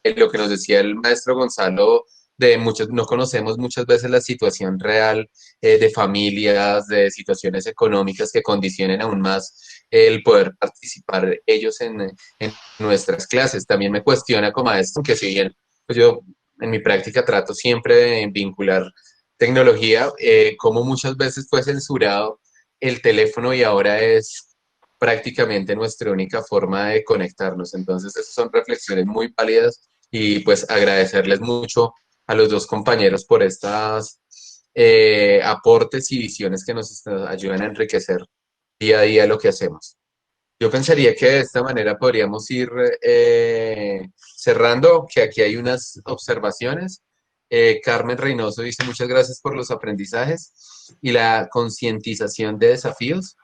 Lo que nos decía el maestro Gonzalo, no conocemos muchas veces la situación real de familias, de situaciones económicas que condicionen aún más el poder participar ellos en nuestras clases. También me cuestiona como maestro que si bien pues yo en mi práctica trato siempre de vincular tecnología, como muchas veces fue censurado el teléfono y ahora es prácticamente nuestra única forma de conectarnos. Entonces, esas son reflexiones muy válidas y pues agradecerles mucho a los dos compañeros por estas aportes y visiones que nos ayudan a enriquecer día a día lo que hacemos. Yo pensaría que de esta manera podríamos ir cerrando, que aquí hay unas observaciones. Carmen Reynoso dice muchas gracias por los aprendizajes y la concientización de desafíos.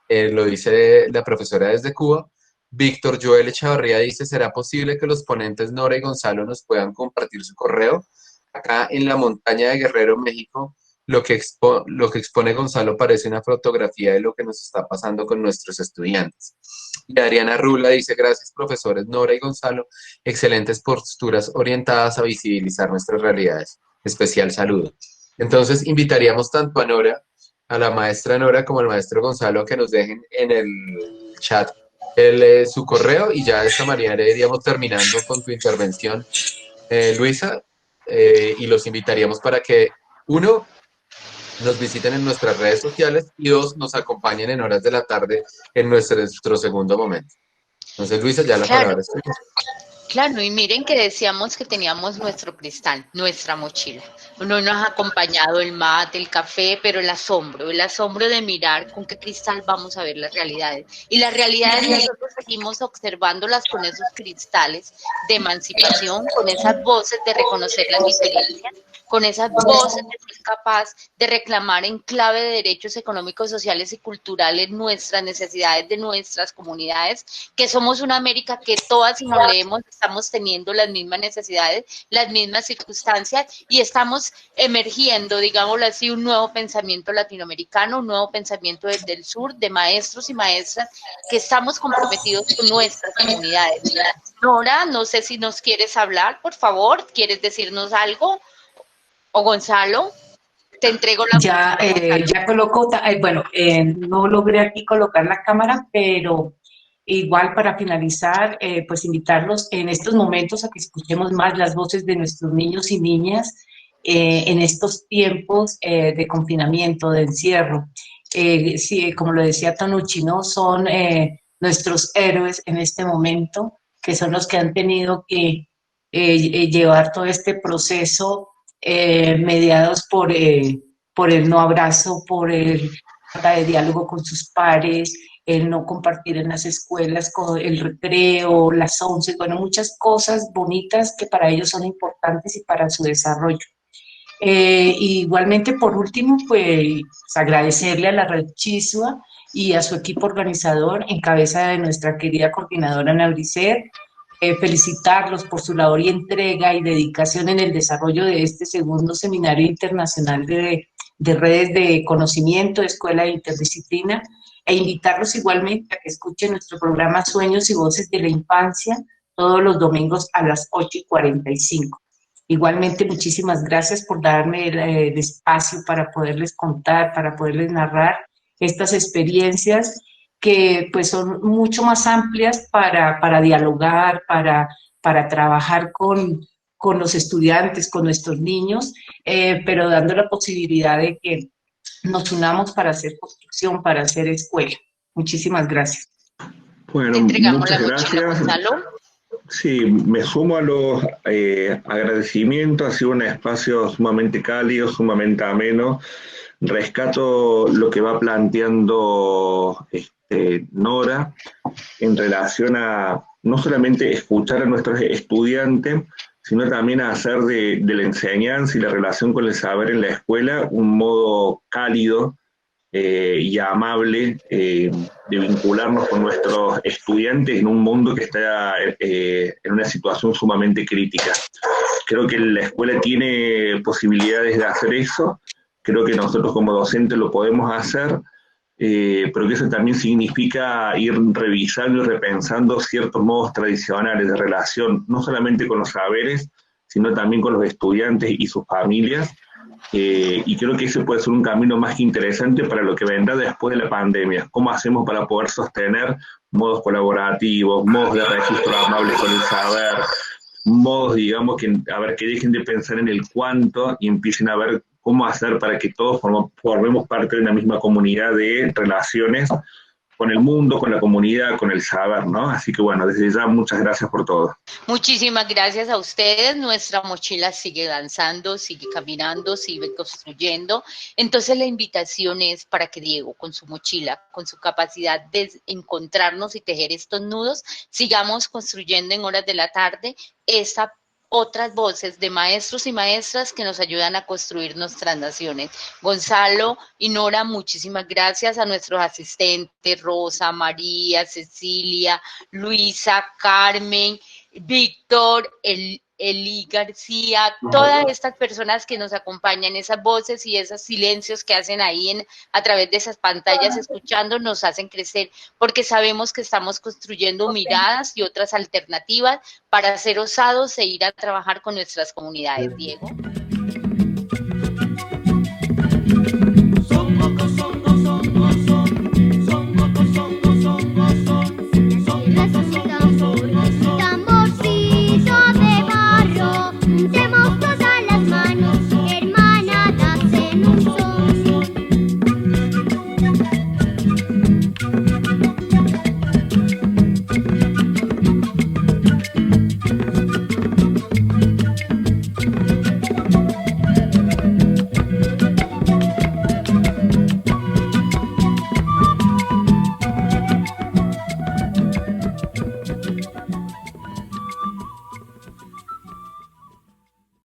Lo dice la profesora desde Cuba. Víctor Joel Echavarría dice, ¿será posible que los ponentes Nora y Gonzalo nos puedan compartir su correo? Acá en la montaña de Guerrero, México, lo que expone Gonzalo parece una fotografía de lo que nos está pasando con nuestros estudiantes. Y Adriana Rula dice, gracias profesores Nora y Gonzalo, excelentes posturas orientadas a visibilizar nuestras realidades. Especial saludo. Entonces, invitaríamos tanto a Nora, a la maestra Nora, como al maestro Gonzalo a que nos dejen en el chat su correo y ya de esta manera iríamos terminando con tu intervención, Luisa, y los invitaríamos para que, uno, nos visiten en nuestras redes sociales y dos, nos acompañen en horas de la tarde en nuestro segundo momento. Entonces, Luisa, ya la palabra es tuya. Claro, y miren que decíamos que teníamos nuestro cristal, nuestra mochila. No nos ha acompañado el mate, el café, pero el asombro de mirar con qué cristal vamos a ver las realidades. Y las realidades nosotros seguimos observándolas con esos cristales de emancipación, con esas voces de reconocer las diferencias, con esas voces de ser capaz de reclamar en clave de derechos económicos, sociales y culturales nuestras necesidades de nuestras comunidades, que somos una América que todas, si nos leemos, estamos teniendo las mismas necesidades, las mismas circunstancias y estamos emergiendo, digámoslo así, un nuevo pensamiento latinoamericano, un nuevo pensamiento desde el sur, de maestros y maestras que estamos comprometidos con nuestras comunidades. Nora, no sé si nos quieres hablar, por favor, ¿quieres decirnos algo? O Gonzalo, te entrego la ya colocó, no logré aquí colocar la cámara, pero igual para finalizar, pues invitarlos en estos momentos a que escuchemos más las voces de nuestros niños y niñas en estos tiempos de confinamiento, de encierro. Sí, como lo decía Tonucci, ¿no? Son nuestros héroes en este momento, que son los que han tenido que llevar todo este proceso mediados por el no abrazo, por el falta de diálogo con sus pares, el no compartir en las escuelas, con el recreo, las 11, bueno, muchas cosas bonitas que para ellos son importantes y para su desarrollo. Igualmente, por último, pues agradecerle a la Red Chisua y a su equipo organizador, en cabeza de nuestra querida coordinadora Ana Bricer, felicitarlos por su labor y entrega y dedicación en el desarrollo de este segundo seminario internacional de redes de conocimiento, de escuela de interdisciplina, e invitarlos igualmente a que escuchen nuestro programa Sueños y Voces de la Infancia todos los domingos a las 8:45. Igualmente, muchísimas gracias por darme el espacio para poderles contar, para poderles narrar estas experiencias que pues son mucho más amplias para dialogar, para trabajar con los estudiantes, con nuestros niños, pero dando la posibilidad de que nos unamos para hacer construcción, para hacer escuela. Muchísimas gracias. Bueno, Te entregamos muchas la mochila, gracias. Gonzalo. Sí, me sumo a los agradecimientos, ha sido un espacio sumamente cálido, sumamente ameno. Rescato lo que va planteando Nora en relación a no solamente escuchar a nuestros estudiantes, sino también a hacer de la enseñanza y la relación con el saber en la escuela un modo cálido y amable de vincularnos con nuestros estudiantes en un mundo que está en una situación sumamente crítica. Creo que la escuela tiene posibilidades de hacer eso, creo que nosotros como docentes lo podemos hacer, pero que eso también significa ir revisando y repensando ciertos modos tradicionales de relación, no solamente con los saberes, sino también con los estudiantes y sus familias, y creo que ese puede ser un camino más interesante para lo que vendrá después de la pandemia. ¿Cómo hacemos para poder sostener modos colaborativos, modos de registro amables con el saber, modos, digamos, que dejen de pensar en el cuánto y empiecen a ver cómo hacer para que todos formemos parte de una misma comunidad de relaciones con el mundo, con la comunidad, con el saber, ¿no? Así que bueno, desde ya muchas gracias por todo. Muchísimas gracias a ustedes. Nuestra mochila sigue danzando, sigue caminando, sigue construyendo. Entonces la invitación es para que Diego, con su mochila, con su capacidad de encontrarnos y tejer estos nudos, sigamos construyendo en horas de la tarde otras voces de maestros y maestras que nos ayudan a construir nuestras naciones. Gonzalo y Nora, muchísimas gracias a nuestros asistentes, Rosa, María, Cecilia, Luisa, Carmen, Víctor, Eli García, todas estas personas que nos acompañan, esas voces y esos silencios que hacen ahí a través de esas pantallas escuchando, nos hacen crecer, porque sabemos que estamos construyendo miradas y otras alternativas para ser osados e ir a trabajar con nuestras comunidades. Diego.